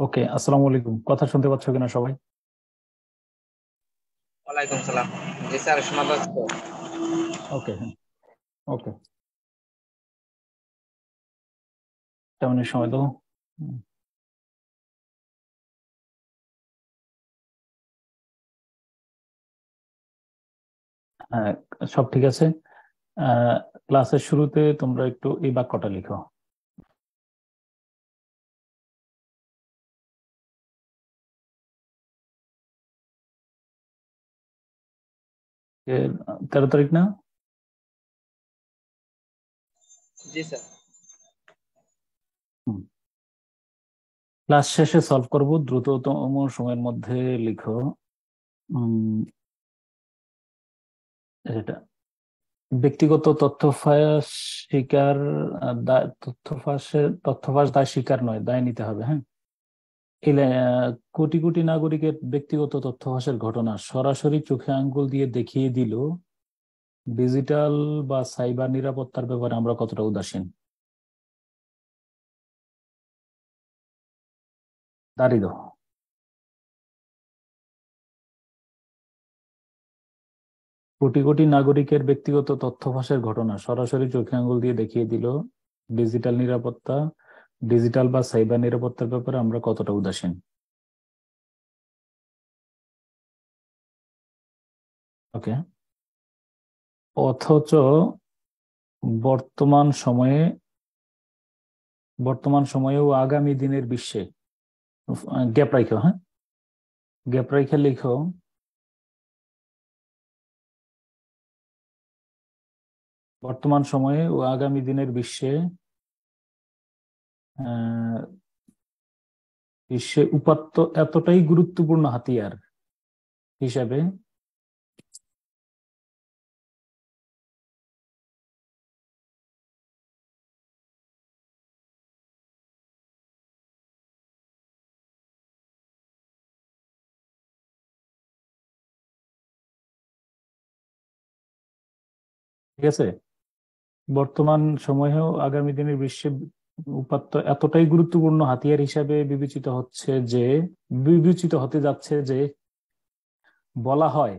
ওকে, আসসালামু আলাইকুম। কথা শুনতে পাচ্ছ কিনা সবাই? ওয়ালাইকুম সালাম। জি স্যার, শোনা যাচ্ছে তো? ওকে, হ্যাঁ। ওকে, 7 মিনিট সময় দাও। হুম, হ্যাঁ, সব ঠিক আছে। আহ, ক্লাসের শুরুতে তোমরা একটু এই বাক্যটা লিখো। এর 13 তারিখ না? জি স্যার। হুম। ক্লাস শেষে সলভ করব, দ্রুততম সময়ের মধ্যে লিখো। উম, এটা ব্যক্তিগত তথ্য ফাঁস স্বীকার, তথ্য ফাঁস দায় স্বীকার নয়, দায় নিতে হবে। হ্যাঁ, কোটি কোটি নাগরিকের ব্যক্তিগত তথ্য ফাঁসের ঘটনা সরাসরি চোখে আঙ্গুল দিয়ে দেখিয়ে দিল ডিজিটাল বা সাইবার নিরাপত্তার ব্যাপারে আমরা কতটা উদাসীন। দাঁড়িয়ে দাও। কোটি কোটি নাগরিকের ব্যক্তিগত তথ্য ফাঁসের ঘটনা সরাসরি চোখে আঙ্গুল দিয়ে দেখিয়ে দিল ডিজিটাল নিরাপত্তা, ডিজিটাল বা সাইবার নিরাপত্তার ব্যাপারে আমরা কতটা উদাসীন। ওকে। অথচ বর্তমান সময়ে বর্তমান সময়েও আগামী দিনের বিশ্বে, গ্যাপ রাখো, হ্যাঁ, গ্যাপ রাখে লিখো। বর্তমান সময়ে ও আগামী দিনের বিশ্বে, আহ, বিশ্বে উপাত্ত এতটাই গুরুত্বপূর্ণ হাতিয়ার হিসাবে, ঠিক আছে, বর্তমান সময়েও আগামী দিনের বিশ্বে উপাত্ত এতটাই গুরুত্বপূর্ণ হাতিয়ার হিসাবে বিবেচিত হতে যাচ্ছে যে বলা হয়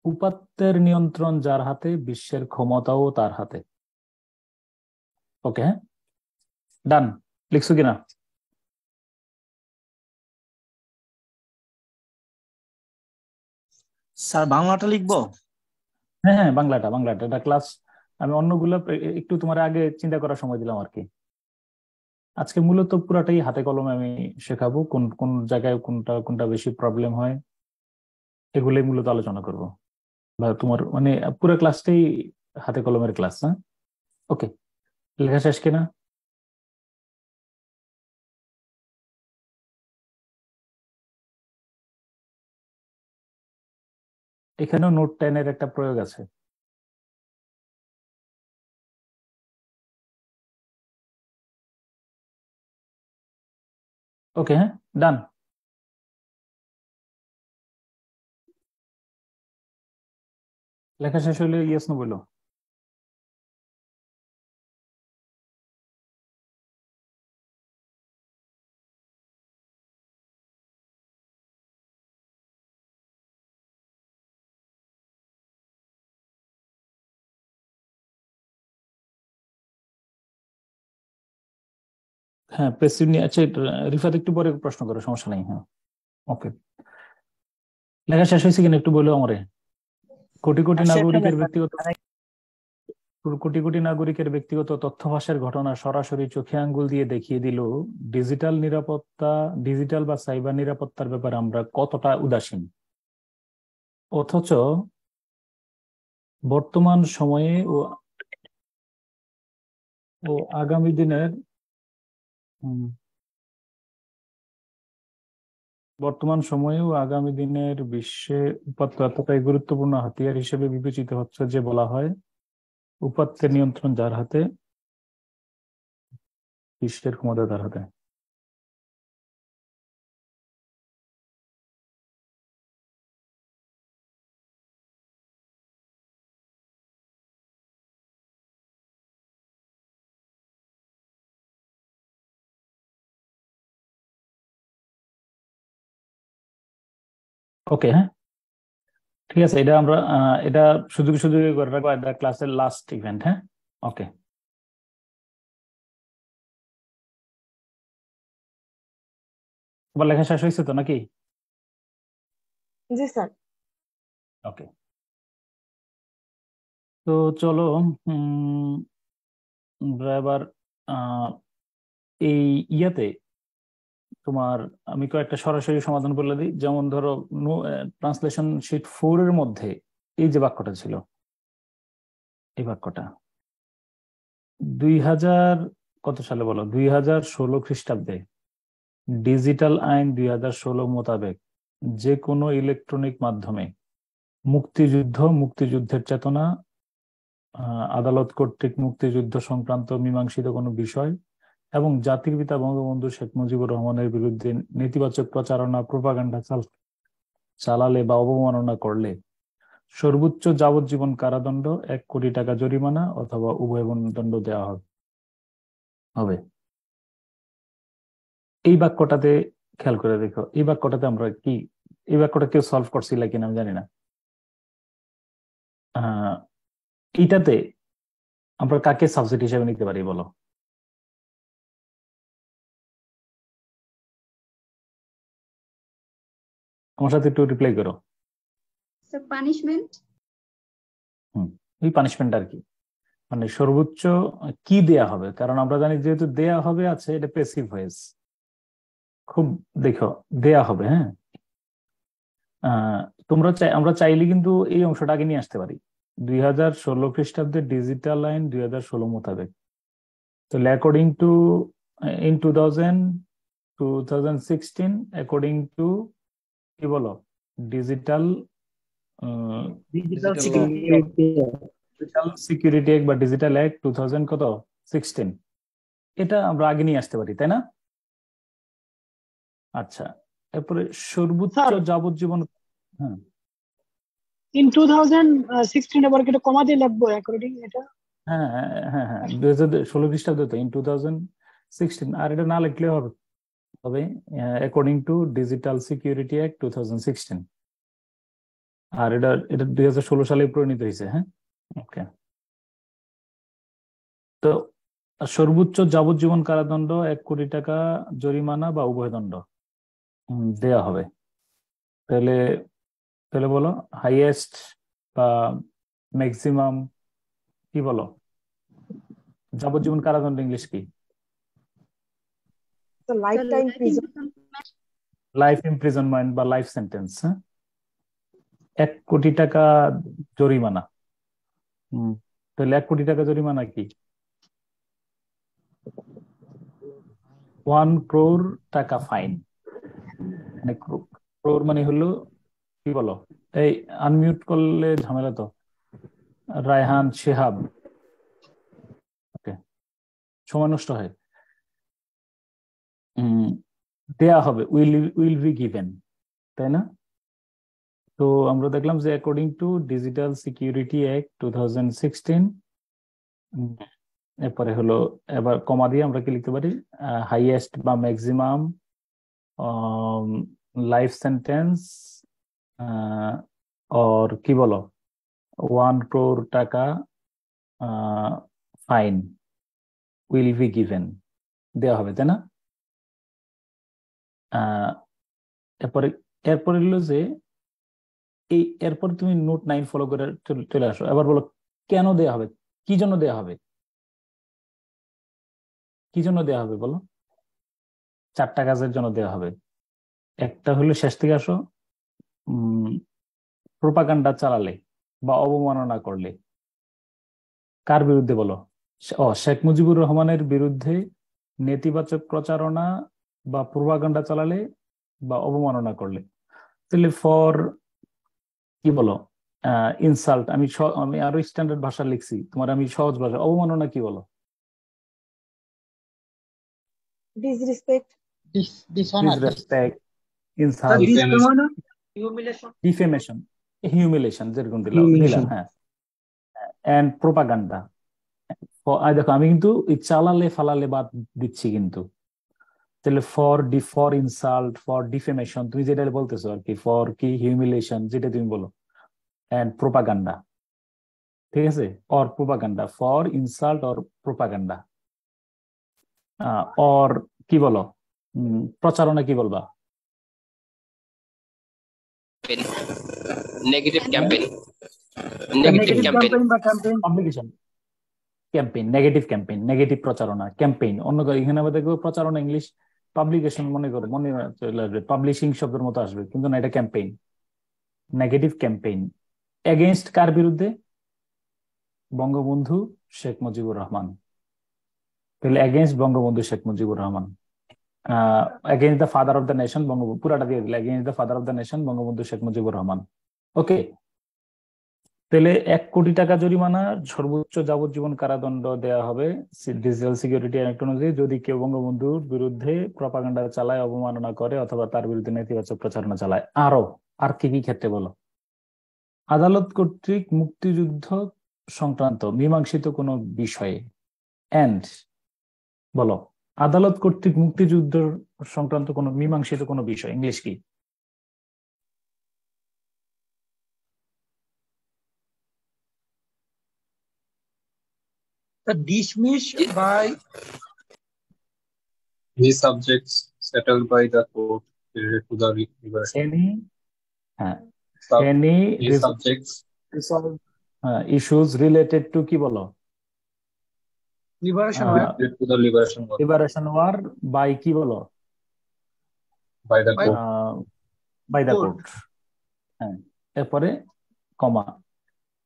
উপাত্তের নিয়ন্ত্রণ যার হাতে, বিশ্বের ক্ষমতাও তার হাতে। ওকে, হ্যাঁ, ডান। লিখছো কিনা? স্যার বাংলাটা লিখবো? হ্যাঁ হ্যাঁ, বাংলাটা বাংলাটা এটা ক্লাস, আমি অন্যগুলো একটু তোমার আগে চিন্তা করার সময় দিলাম আর কি। আজকে মূলত পুরাটাই হাতে কলমে আমি শেখাবো, কোন কোন জায়গায় কোনটা কোনটা বেশি প্রবলেম হয় এগুলোই মূলত আলোচনা করব। বা তোমার মানে পুরো ক্লাসটাই হাতে কলমের ক্লাস, হ্যাঁ। ওকে, লেখা শেষ কিনা? এখানেও নোট 10-এর একটা প্রয়োগ আছে। ওকে, হ্যাঁ, ডান। লেখা শেষ হলে ইয়েস নো বলো। হ্যাঁ, পেসিভ নিয়ে, আচ্ছা, রিফাত একটু পরে প্রশ্ন করো, সমস্যা নেই, হ্যাঁ। ওকে, লেখা শেষ হয়েছে কিনা একটু বলো আমারে। কোটি কোটি আর শেষ হয়ে নাগরিকের গেছে। ব্যক্তিগত কোটি কোটি নাগরিকের ব্যক্তিগত তথ্য ফাঁসের ঘটনা সরাসরি চোখে আঙ্গুল দিয়ে দেখিয়ে দিল ডিজিটাল বা সাইবার নিরাপত্তার ব্যাপারে আমরা কতটা উদাসীন। অথচ বর্তমান সময়ে ও আগামী দিনের উম, বর্তমান সময়ে ও আগামী দিনের বিশ্বে উপাত্ত এতটাই গুরুত্বপূর্ণ হাতিয়ার হিসেবে বিবেচিত হচ্ছে যে বলা হয় উপাত্তের নিয়ন্ত্রণ যার হাতে, বিশ্বের ক্ষমতা তার হাতে। ওকে, হ্যাঁ, ঠিক আছে। এটা আমরা এটা সুযোগ সুযোগ করে রাখবো, এটা ক্লাসের লাস্ট ইভেন্ট। হ্যাঁ, ওকে। তোমার লেখা শেষ হয়েছে তো নাকি? জি স্যার। ওকে, তো চলো আমরা এবার এই ইয়াতে তোমার আমি কয়েকটা সরাসরি সমাধান বলে দিই। যেমন ধরো ট্রান্সলেশন শিট 4 এর মধ্যে এই যে বাক্যটা ছিল, এই বাক্যটা 2000 কত সালে বলো, 2016 খ্রিস্টাব্দে ডিজিটাল আইন 2016 মোতাবেক যে কোনো ইলেকট্রনিক মাধ্যমে মুক্তিযুদ্ধের চেতনা, আদালত কর্তৃক মুক্তিযুদ্ধ সংক্রান্ত মীমাংসিত কোনো বিষয় এবং জাতির পিতা বঙ্গবন্ধু শেখ মুজিবুর রহমানের বিরুদ্ধে নেতিবাচক প্রচারণা প্রোপাগান্ডা চালালে বা অবমাননা করলে সর্বোচ্চ যাবজ্জীবন কারাদণ্ড, 1 কোটি টাকা জরিমানা অথবা উভয় দণ্ড দেওয়া হবে। এই বাক্যটাতে খেয়াল করে দেখো, এই বাক্যটাতে আমরা কি, এই বাক্যটা কেউ সলভ করছিল কিনা আমি জানি না। এইটাতে আমরা কাকে সাবজেক্ট হিসেবে নিতে পারি বলো? আমার সাথে একটু রিপ্লাই করো। Sir punishment. এই পানিশমেন্ট আর কি, মানে সর্বোচ্চ কি দেয়া হবে, কারণ আমরা জানি যেহেতু দেয়া হবে আছে, এটা প্যাসিভ ভয়েস। খুব দেখো, দেয়া হবে। হ্যাঁ, আমরা চাইলে কিন্তু এই অংশটা আগে নিয়ে আসতে পারি। 2016 খ্রিস্টাব্দে ডিজিটাল আইন 2016 মোতাবেক, তাহলে according to in 2016 according to কি বলো, ডিজিটাল সিকিউরিটি অ্যাক্ট বা ডিজিটাল অ্যাক্ট 2016, এটা আমরা আগে নিয়ে আসতে পারি, তাই না? আচ্ছা, এরপরে সর্বোচ্চ যাবজ্জীবন। হ্যাঁ, ইন 2016 আবার কি কমা দিয়ে লিখবো অ্যাকর্ডিং এটা? হ্যাঁ হ্যাঁ হ্যাঁ 2016 খ্রিস্টাব্দে তো ইন 2016, আর এটা না লিখলে হবে according to digital security act 2016, আর এটা 2016 সালে প্রণীত হয়েছে। হ্যাঁ, ওকে। তো সর্বোচ্চ যাবজ্জীবন কারাদণ্ড, 1 কোটি টাকা জরিমানা বা উভয় দণ্ড দেয়া হবে। তাহলে তাহলে বলো হাইয়েস্ট বা ম্যাক্সিমাম কি বলো? যাবজ্জীবন কারাদণ্ড ইংলিশ কি? লাইফ ইমপ্রিজনমেন্ট বা লাইফ সেন্টেন্স। 1 কোটি টাকা জরিমানা। তাহলে 1 কোটি টাকা জরিমানা কি? 1 crore টাকা ফাইন। মানে ক্রোর মানে হলো কি বলো, এই আনমিউট করলে ঝামেলা তো। রায়হান, শিহাব, ওকে, সময় নষ্ট হয়। দেয়া হবে, উইল বি গিভেন, তাই না? তো আমরা দেখলাম যে according to digital security act 2016, এরপরে হলো এবার কমা দিয়ে আমরা কি লিখতে পারি, হাইয়েস্ট বা ম্যাক্সিমাম লাইফ সেন্টেন্স और কি বলো 1 crore টাকা ফাইন উইল বি গিভেন, দেওয়া হবে, তাই না? এরপরে এরপরে হলো যে এরপর তুমি নোট 9 ফলো করে চলে আসো। এবার বলো কেন দেয়া হবে, কি জন্য দেয়া হবে, কি জন্য দেয়া হবে বলো? 4টা কাজের জন্য দেওয়া হবে। একটা হলো, শেষ থেকে আসো, প্রোপাগান্ডা চালালে বা অবমাননা করলে। কার বিরুদ্ধে বলো? শেখ মুজিবুর রহমানের বিরুদ্ধে নেতিবাচক প্রচারণা বা প্রোপাগান্ডা চালালে বা অবমাননা করলে। তাহলে ফর কি বলো, ইনসাল্ট, আমি আরো স্ট্যান্ডার্ড ভাষা লিখছি, তোমার আমি সহজ ভাষা, অবমাননা কি বলো? Disrespect, disrespect, insult, defamation, humiliation, যেরকম দিলাম। হ্যাঁ, এন্ড প্রোপাগান্ডা। দেখো আমি কিন্তু চালালে ফালালে বাদ দিচ্ছি, কিন্তু তাহলে ফর ইনসাল্ট, ফর ডিফেমেশন, তুমি যেটা বলতেছো আর কি, ফর কি হিউমিলিয়েশন যেটা তুমি বলো, এন্ড প্রোপাগান্ডা, ঠিক আছে, or propaganda, for insult or propaganda, or কি বলো, প্রচারণা কি বলবা? Negative campaign, negative negative campaign, campaign বা campaign. Publication, campaign, negative campaign, negative প্রচারণা, ক্যাম্পেইন। অন্য এখানে আমাদের প্রচারণা ইংলিশ পাবলিকেশন মনে করো, মনে পাবলিশিং শব্দের মতো আসবে, কিন্তু না, এটা ক্যাম্পেইন, নেগেটিভ ক্যাম্পেইন। এগেইনস্ট কার বিরুদ্ধে? বঙ্গবন্ধু শেখ মুজিবুর রহমান। তাহলে against Bangabandhu Sheikh Mujibur Rahman, against the father of the nation Bangabandhu, পুরাটা দিয়ে দিলে against the father of the nation Bangabandhu Sheikh Mujibur Rahman. Okay, তাহলে 1 কোটি টাকা জরিমানা, সর্বোচ্চ যাবজ্জীবন কারাদণ্ড দেওয়া হবে ডিজিটাল সিকিউরিটি অ্যাক্ট অনুযায়ী যদি কেউ বঙ্গবন্ধুর বিরুদ্ধে প্রপাগান্ডা চালায়, অবমাননা করে অথবা তার বিরুদ্ধে নেতিবাচক প্রচারণা চালায়। আর কি কি ক্ষেত্রে বলো? আদালত কর্তৃক মুক্তিযুদ্ধ সংক্রান্ত মীমাংসিত কোনো বিষয়ে, এন্ড বলো, আদালত কর্তৃক মুক্তিযুদ্ধ সংক্রান্ত কোনো মীমাংসিত কোনো বিষয়, ইংলিশ কি? Dismissed by Any subjects settled by the court related to the liberation. Any Subjects issues related to কি বলো? liberation war, related to the liberation war liberation war by কি বলো? by the court. By the court. হ্যাঁ, এরপরে comma,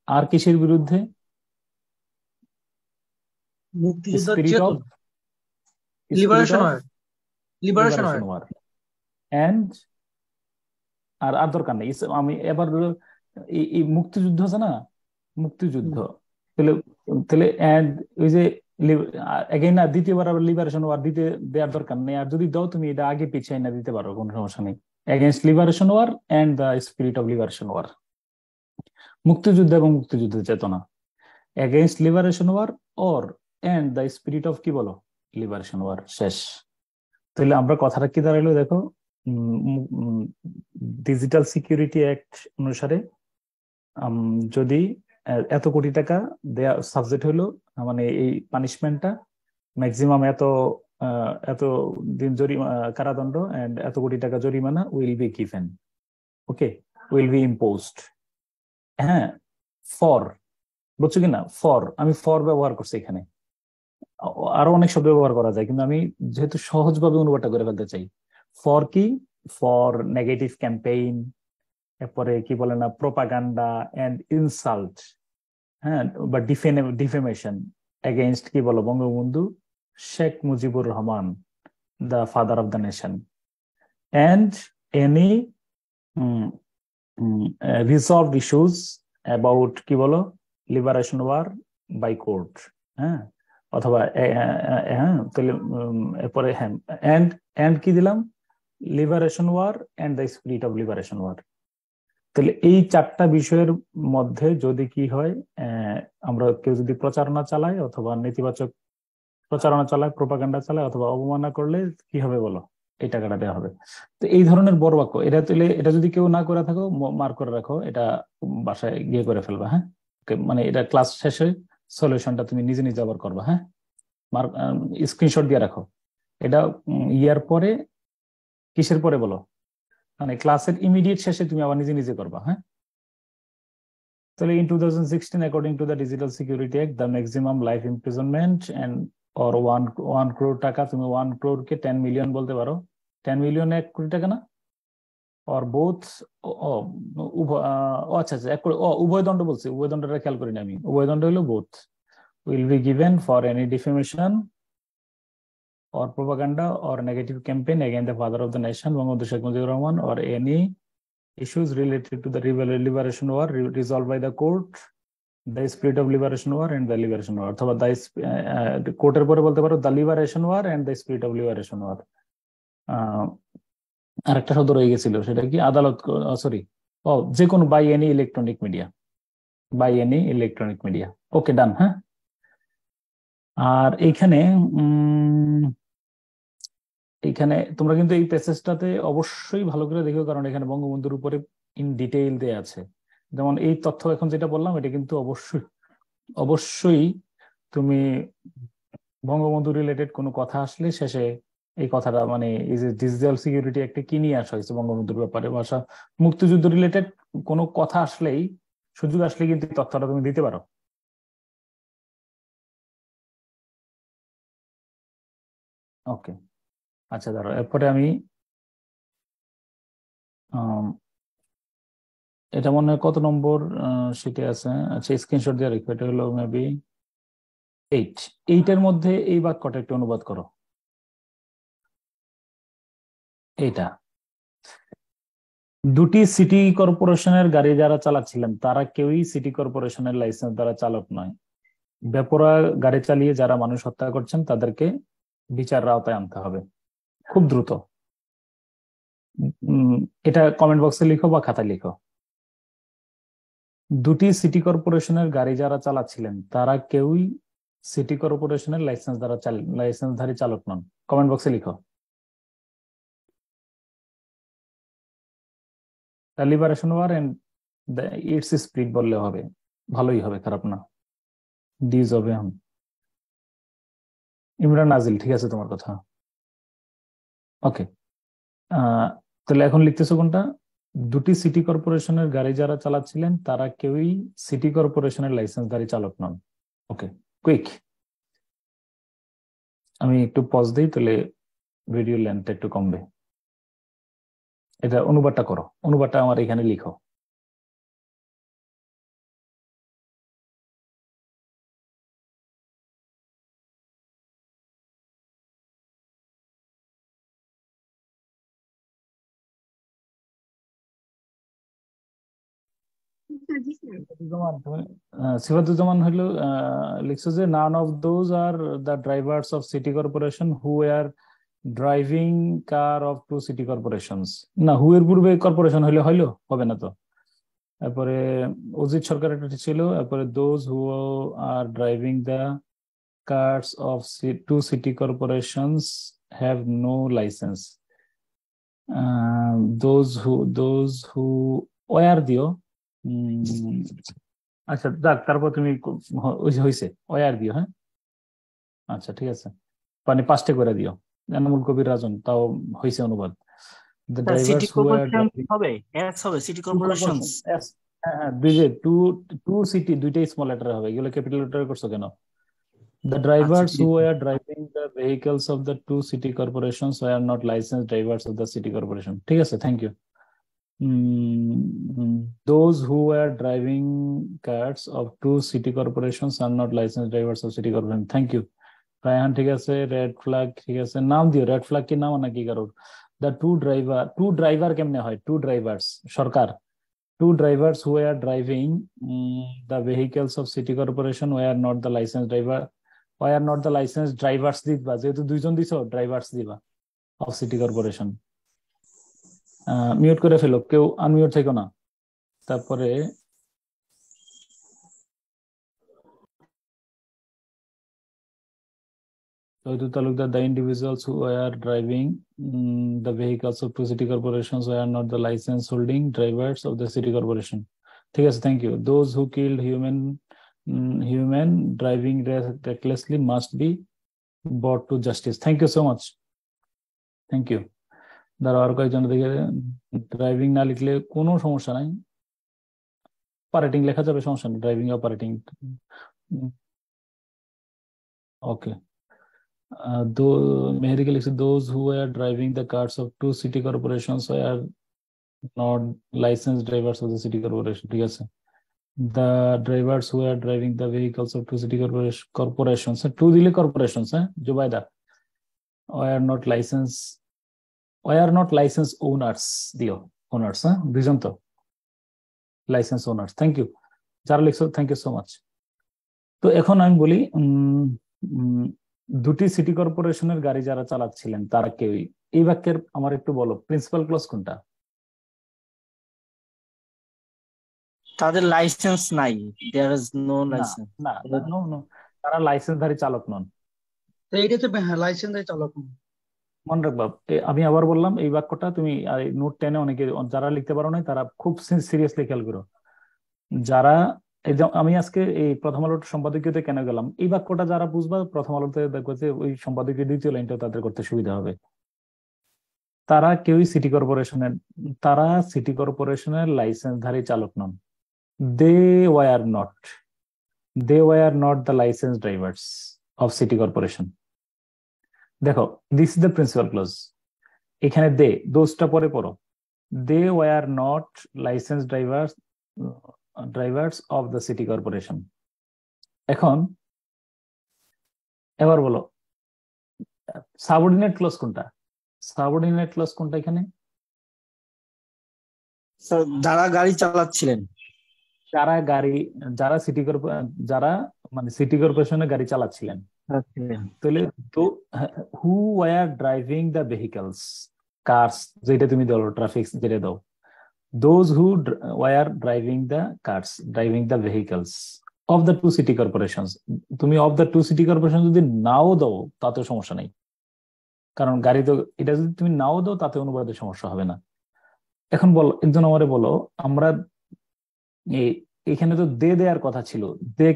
আর কিসের বিরুদ্ধে? মুক্তিযুদ্ধ spirit of liberation war and আর দরকার নেই, আমি এবার এই মুক্তিযুদ্ধ আছে না, মুক্তিযুদ্ধ, তাহলে এন্ড ওই যে এগেইন না, দ্বিতীয়বার আবার লিবারেশন ওয়ার দিতে দেওয়ার দরকার নেই, আর যদি দাও তুমি এটা আগে পিছিয়ে না দিতে পারো, কোনো সমস্যা নেই। Against liberation war and the spirit of liberation war, মুক্তিযুদ্ধ এবং মুক্তিযুদ্ধের চেতনা, against liberation war or and the spirit of কি বলো, লিবারেশন ওয়ার। শেষ। তাহলে আমরা কথাটা কি দাঁড়াইলো দেখো, ডিজিটাল সিকিউরিটি অ্যাক্ট অনুসারে যদি এত কোটি টাকা দেয়া সাবজেক্ট হলো, মানে এই পানিশমেন্টটা ম্যাক্সিমাম এত দিন কারাদণ্ড এন্ড এত কোটি টাকা জরিমানা will be given, okay, will be imposed. হ্যাঁ, ফর, বুঝছো কিনা? আমি ফর ব্যবহার করছি এখানে, আরো অনেক শব্দ ব্যবহার করা যায়, কিন্তু আমি যেহেতু সহজভাবে অনুবাদটা করে ফেলতে চাই। ফর কি? ফর নেগেটিভ ক্যাম্পেইন, এরপরে কি বলে না, প্রোপাগান্ডা এন্ড ইনসাল্ট, হ্যাঁ, বা ডিফেমেশন এগেইনস্ট কি বলো, Bangabandhu Sheikh Mujibur Rahman, the father of the nation, and any resolved issues about কি বলো, liberation war by court, হ্যাঁ, অথবা হ্যাঁ, তাহলে এরপরে হ্যাঁ, and কি দিলাম, liberation war and the spirit of liberation war. তাহলে এই 4টা বিষয়ের মধ্যে যদি কি হয়, আমরা কেউ যদি প্রচারণা চালায় অথবা নেতিবাচক প্রচারণা চালায়, প্রোপাগান্ডা চালায় অথবা অবমাননা করলে কি হবে বলো, এই টাকাটা দেওয়া হবে। তো এই ধরনের বড় বাক্য, এটা যদি কেউ না করে থাকো মার্ক করে রাখো, এটা বাসায় গিয়ে করে ফেলবা। হ্যাঁ, মানে এটা ক্লাস শেষে সলিউশনটা তুমি নিজে নিজে আবার করবা। হ্যাঁ, স্ক্রিনশট দিয়ে রাখো। এটা ইয়ার পরে, কিসের পরে বলো, মানে ক্লাসের ইমিডিয়েট শেষে তুমি আবার নিজে নিজে করবা। হ্যাঁ, তাহলে in 2016 according to the Digital Security Act the maximum life imprisonment and or 1 crore টাকা, তুমি 1 crore কে 10 মিলিয়ন বলতে পারো, 10 মিলিয়ন 1 কোটি টাকা না, or both, আচ্ছা উভয় দণ্ড বলছি, উভয় দণ্ডটা খেয়াল করিনি আমি, উভয় দণ্ড হলো both will be given for any defamation or propaganda or negative campaign against the father of the nation Bangabandhu Sheikh Mujibur Rahman, or any issues related to the liberation war resolved by the court, the spirit of liberation war and the liberation war, অথবা the কোর্টের পরে বলতে পারো the liberation war and the spirit of liberation war। আরেকটা শব্দ রয়ে গেছিল, সেটা কি, আদালত, সরি, যে কোনো বাই এনি ইলেকট্রনিক মিডিয়া, ওকে, ডান। হ্যাঁ, আর এইখানে এখানে তোমরা কিন্তু এই প্যাসেজটাতে অবশ্যই ভালো করে দেখো, কারণ এখানে বঙ্গবন্ধুর উপরে ইন ডিটেইল দেয়া আছে। যেমন এই তথ্য এখন যেটা বললাম, এটা কিন্তু অবশ্যই অবশ্যই তুমি বঙ্গবন্ধু রিলেটেড কোনো কথা আসলে শেষে এই কথাটা, মানে এই যে ডিজিটাল সিকিউরিটি একটা কি নিয়ে আসা হয়েছে বঙ্গবন্ধুর ব্যাপারে, ভাষা মুক্তিযুদ্ধ রিলেটেড কোনো কথা আসলেই, সুযোগ আসলে কিন্তু এই তথ্যটা তুমি দিতে পারো। ওকে, আচ্ছা ধরো এরপরে আমি এটা মনে হয় কত নম্বর শিটে আছে, আচ্ছা স্ক্রিনশট দিয়ে রাখো, এটা হলো মেবি 8। 8-এর মধ্যে এই বাক্যটা একটু অনুবাদ করো। এইটা, দুটি সিটি কর্পোরেশনের গাড়ি যারা চালাচ্ছিলেন তারা কেউই সিটি কর্পোরেশনের লাইসেন্স দ্বারা চালক নয়। বেপরোয়া গাড়ি চালিয়ে যারা মানুষ হত্যা করছেন তাদেরকে বিচারের আওতায় আনতে হবে খুব দ্রুত। এটা কমেন্ট বক্সে লিখো বা খাতায় লিখো। দুটি সিটি কর্পোরেশনের গাড়ি যারা চালাচ্ছিলেন তারা কেউই সিটি কর্পোরেশনের লাইসেন্সধারী চালক নন। কমেন্ট বক্সে লিখো। Liberation war and its speed বললে হবে, ভালোই হবে, খারাপ না। ডিজ হবে। ইমরান নাজিল, ঠিক আছে তোমার কথা। ওকে, তাহলে এখন লিখতেছো কোনটা? দুটি সিটি কর্পোরেশনের গাড়ি যারা চালাচ্ছিলেন তারা কেউই সিটি কর্পোরেশনের লাইসেন্সধারী চালক নন। ওকে, কুইক। আমি একটু পজ দিই, তাহলে ভিডিও লেন্থটা একটু কমবে। এটা অনুবাদটা করো, অনুবাদটা আমার এখানে লিখো। জি স্যার। সিফাতুজ্জামান হলো লিখছো যে none of those are the drivers of city corporation who are driving car of two city corporations. না, হু এর পূর্বে কর্পোরেশন হইলে হইলো, হবে না তো। তারপরে অজিত সরকার একটা ছিল, তারপরে those who are driving the cars of two city corporations have no license. Those who were দিও। আচ্ছা যাক, তারপর তুমি হয়েছে ওয়ার দিও। হ্যাঁ, আচ্ছা ঠিক আছে, মানে 5টে করে দিও। এনামুল কবির রাজন, তাও হয়েছে অনুবাদ। The city drivers who are corporation driving হবে, এস হবে সিটি কর্পোরেশনস। হ্যাঁ হ্যাঁ, দুইটে টু সিটি, দুইটাই স্মল লেটার হবে। এগুলো ক্যাপিটাল লেটার করছো কেন? The আচ্ছা drivers ঠিক who আছে। were driving the vehicles of the two city corporations were not licensed drivers of the city corporation. ঠিক আছে, thank you. Those who were driving cars of two city corporations are not licensed drivers of city corporation. Thank you. Raihan ঠিক আছে, red flag ঠিক আছে, নাম দিও। Red flag কি নাম নাকি কারোর? দ্য টু ড্রাইভার কেমনে হয়? টু ড্রাইভার্স সরকার। Two drivers who were driving the vehicles of city corporation were not the licensed driver. Why are not the licensed drivers দিবা, যেহেতু দুইজন দিছো ড্রাইভার্স দিবা অফ সিটি কর্পোরেশন। মিউট করে ফেলো, কেউ আনমিউট থেকো না। তারপরে Soidu Talukdar, the individuals who were driving the vehicles of two city corporations were not the license holding drivers of the city corporation. ঠিক আছে, thank you. Those who killed human driving recklessly must be brought to justice. Thank you so much. Thank you. ধরো আর কয়েকজন দেখে, driving না লিখলে কোনো সমস্যা নাই, অপারেটিং লেখা যাবে, সমস্যা নেই, ড্রাইভিং অপারেটিং। ওকে, মেহেরিকে লিখছে those who were driving the cars of two city corporations were not licensed drivers of the city corporation. ঠিক আছে, the drivers who were driving the vehicles of two city corporations, two দিলে corporations, হ্যাঁ Zubaida, were not licensed owners দিও, owners, হ্যাঁ দুইজন তো, licence owners. Thank you যারা লিখছো, থ্যাংক ইউ সো মাচ। তো এখন আমি বলি, দুটি সিটি কর্পোরেশনের গাড়ি যারা চালাচ্ছিলেন তারা কেউই, এই বাক্যের আমার একটু বলো প্রিন্সিপাল ক্লজ কোনটা? তাদের লাইসেন্স নাই, দেয়ার ইজ নো না লাইসেন্স। না নো নো, তারা লাইসেন্সধারী চালক নন। তো এইটা তো হ্যাঁ লাইসেন্স চালক। মনে রাখবা, আমি আবার বললাম এই বাক্যটা তুমি নোট 10-এ অনেকে যারা লিখতে পারো না তারা খুব সিরিয়াসলি খেয়াল করো। যারা এই যে আমি আজকে এই প্রথম আলোর সম্পাদকীয়তে কেন গেলাম, এই বাক্যটা যারা বুঝবা প্রথম আলোতে দেখবো যে ওই সম্পাদকীয় দ্বিতীয় লাইনটা তাদের করতে সুবিধা হবে। তারা কেউই সিটি কর্পোরেশনের লাইসেন্সধারী চালক নন। They were not the license drivers of city corporation. দেখো, this is the principal clause. এখানে দোজটা পরে পড়ো। They were not license drivers of the city corporation. এবার বলো সাবঅর্ডিনেট ক্লজ কোনটা? এখানে স্যার যারা গাড়ি চালাচ্ছিলেন, যারা মানে সিটি কর্পোরেশনের গাড়ি চালাচ্ছিলেন, তাহলে তো who were driving the vehicles, cars যেটা তুমি দাও, ট্রাফিক যেটা দাও, those who were driving the vehicles of the two city corporations. তুমি of the two city corporation যদি নাও দাও তাতে সমস্যা নেই, কারণ গাড়ি তো এটা যদি তুমি নাও দাও তাতে অনুবাদের সমস্যা হবে না। এখন বলো, একজন আমারে বলো, আমরা এখানে তো দেয়ার কথা ছিল,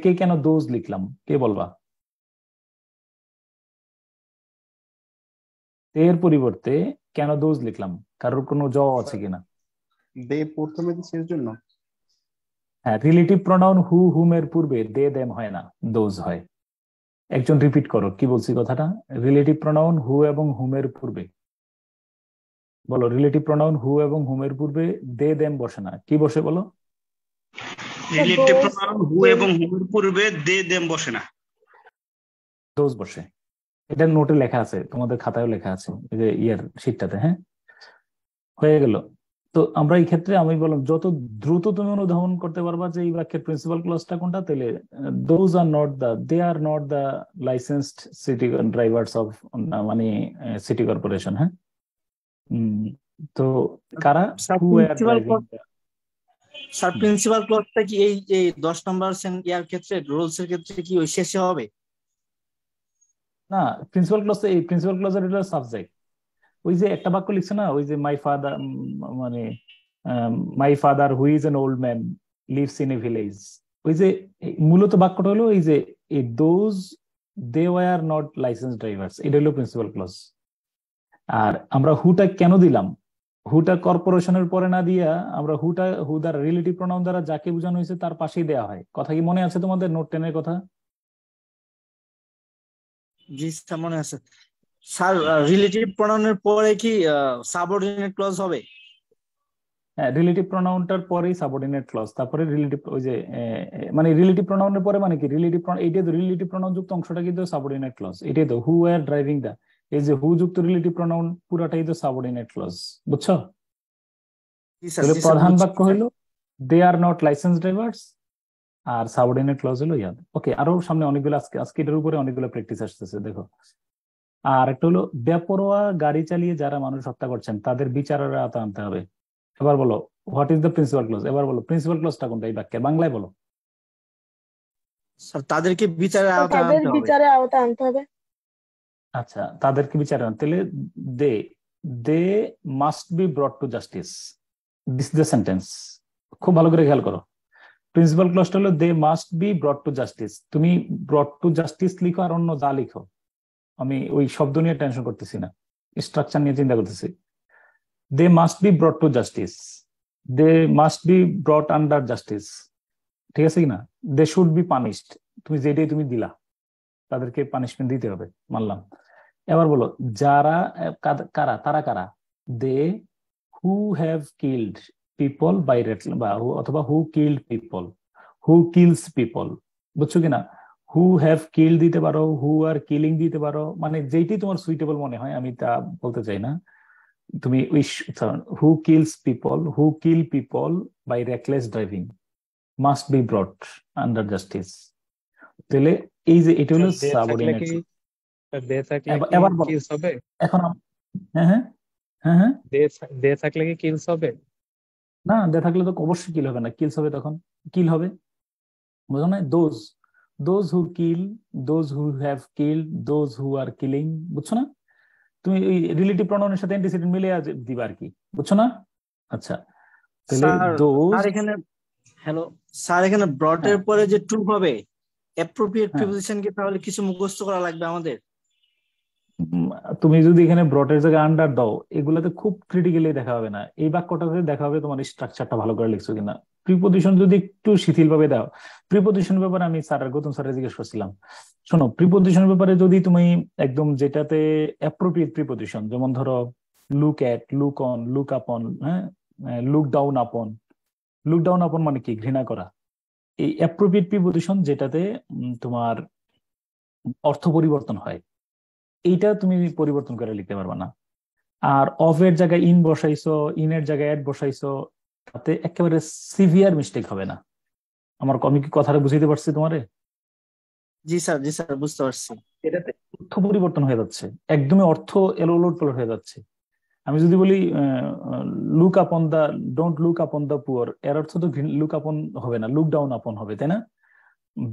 কে কেন দোজ লিখলাম? কে বলবা? এর পরিবর্তে কেন দোজ লিখলাম? কারোর কোনো জবাব আছে কিনা? দে প্রথমে দিছের জন্য। হ্যাঁ, রিলেটিভ প্রোনাউন হুমের পূর্বে দেম হয় না, দোজ হয়। একজন রিপিট করো, কি বলছি কথাটা? রিলেটিভ প্রোনাউন হু এবং হুমের পূর্বে বলো, রিলেটিভ প্রোনাউন হু এবং হুমের পূর্বে দেম বসে না, কি বসে বলো? রিলেটিভ প্রোনাউন হু এবং হুমের পূর্বে দেম বসে না, দোজ বসে। এটা নোটে লেখা আছে, তোমাদের খাতায়ও লেখা আছে, এই যে ইয়ার শীটটাতে। হ্যাঁ, হয়ে গেল। তো আমরা এই ক্ষেত্রে আমি বললাম যত দ্রুত তুমি অনুধাবন করতে পারবা যে এই বাক্যের প্রিন্সিপাল ক্লজটা কোনটা, তাহলে they are not the licensed city drivers of মানে সিটি কর্পোরেশন। হ্যাঁ, তো কারা? স্যার প্রিন্সিপাল ক্লজটা কি এই 10 নম্বর ইয়ার ক্ষেত্রে, রুলস এর ক্ষেত্রে কি ওই শেষে হবে? না, প্রিন্সিপাল ক্লজের এটা সাবজেক্ট। ওই যে একটা বাক্য লিখছে না, ওই যে my father who is an old man lives in a village, ওই যে মূলত বাক্যটা হলো এই যে those they were not license drivers, এটা হলো প্রিন্সিপাল ক্লজ। আর আমরা হুটা কেন দিলাম? হুটা কর্পোরেশনের পরে না দিয়া আমরা হু দ্বারা রিলেটিভ প্রোনাউন দ্বারা যাকে বোঝানো হয়েছে তার পাশেই দেওয়া হয়। কথা কি মনে আছে তোমাদের নোট 10 এর কথা? জি স্যার মনে আছে। স্যার রিলেটিভ প্রোনাউনের পরে কি সাবঅর্ডিনেট ক্লজ হবে? হ্যাঁ, রিলেটিভ প্রোনাউনটার পরেই সাবঅর্ডিনেট ক্লজ, তারপরে রিলেটিভ ওই যে মানে রিলেটিভ প্রোনাউনের পরে মানে কি রিলেটিভ এইটাই তো রিলেটিভ প্রোনাউন যুক্ত অংশটা কিন্তু সাবঅর্ডিনেট ক্লজ। এটাই তো হু ওয়ার ড্রাইভিং দা, এই যে হু যুক্ত রিলেটিভ প্রোনাউন পুরাটাই তো সাবঅর্ডিনেট ক্লজ, বুঝছো? তাহলে প্রধান বাক্য হলো they are not license drivers, আর সাবঅর্ডিনেট ক্লজ হলো ইয়াদ। ওকে, আরো সামনে অনেকগুলো আজকে এটার উপরে অনেকগুলো প্র্যাকটিস আসতেছে, দেখো। আর একটা হলো বেপরোয়া গাড়ি চালিয়ে যারা মানুষ হত্যা করছেন তাদের বিচারের আওতায় আনতে হবে। এবার বলো what is the principal clause? এবার বলো প্রিন্সিপাল ক্লজটা কোনটা এই বাক্যে, বাংলায় বলো। স্যার তাদেরকে বিচারের আওতায় আনতে হবে। আচ্ছা, তাদেরকে বিচারে আনতে, তাহলে they must be brought to justice, this is the sentence. খুব ভালো করে খেয়াল করো, প্রিন্সিপাল ক্লজটা হলো they must be brought to justice. তুমি ব্রট টু জাস্টিস লিখো আর অন্য যা লিখো, আমি ওই শব্দ নিয়ে টেনশন করতেছি না, স্ট্রাকচার নিয়ে চিন্তা করতেছি। They must be brought to justice, they must be brought under justice, ঠিক আছে কিনা? দে শুড বি পানিশড, তুমি যেটাই তুমি দিলা তাদেরকে পানিশমেন্ট দিতে হবে, মানলাম। এবার বলো যারা তারা কারা? They who have killed people by অথবা who killed people, who kills people, বুঝছো কিনা? হু হ্যাভ কিল্ড দিতে পারো, হু আর কিলিং দিতে পারো, মানে যেইটি তোমার সুইটেবল মনে হয়, আমি তা বলতে চাই না। তুমি who kills people, who kill people by reckless driving must be brought under justice. তাহলে এই যে এটা হলো সাবঅর্ডিনেট। এবার হবে এখন। হ্যাঁ হ্যাঁ হ্যাঁ হ্যাঁ, দে থাকলে কি কিলস হবে? না, দে থাকলে তো অবশ্যই কিল হবে না, কিলস হবে, তখন কিল হবে, বুঝো না? Those who kill, those who have killed, those who are killing, বুঝছো না? তুমি ওই রিলেটিভ প্রনাউনের সাথে অ্যান্টিসিডেন্ট মিলিয়ে দিবা আর কি, বুঝছো না? আচ্ছা, তাহলে স্যার এখানে হ্যালো স্যার, এখানে ব্রট এর পরে যে টু হবে, অ্যাপ্রোপ্রিয়েট প্রিপোজিশন কি তাহলে কিছু মুখস্থ করা লাগবে আমাদের? তুমি যদি এখানে ব্রটের জায়গায় আন্ডার দাও, এগুলাতে খুব ক্রিটিক্যালি দেখা হবে না, এই বাক্যটাতে দেখা হবে তোমার স্ট্রাকচারটা ভালো করে লিখছো কিনা। প্রিপোজিশন যদি একটু শিথিল ভাবে দাও, প্রিপোজিশনের ব্যাপারে আমি স্যারের গৌতম স্যারের জিজ্ঞেস করছিলাম, শোনো প্রিপোজিশনের ব্যাপারে যদি তুমি একদম যেটাতে অ্যাপ্রোপ্রিয়েট প্রিপোজিশন, যেমন ধরো look at, look on, look upon, হ্যাঁ, look down upon. Look down upon মানে কি? ঘৃণা করা। এই অ্যাপ্রোপ্রিয়েট প্রিপোজিশন যেটাতে তোমার অর্থ পরিবর্তন হয়, এইটা তুমি পরিবর্তন করে লিখতে পারবা না। আর অফ এর জায়গায় ইন বসাইছো, ইনের জায়গায় এড বসাইছো, তাতে একেবারে সিভিয়ার মিস্টেক হবে না। আমি কি কথাটা বুঝাইতে পারছি তোমারে? জি স্যার, জি স্যার, বুঝতে পারছি। এটাতে অর্থ পরিবর্তন হয়ে যাচ্ছে, একদমই অর্থ এলোলট পালট হয়ে যাচ্ছে। আমি যদি বলি লুক আপন দা, ডোন্ট লুক আপন দা পুয়ার, এর অর্থ তো লুক আপন হবে না, লুক ডাউন আপন হবে, তাই না?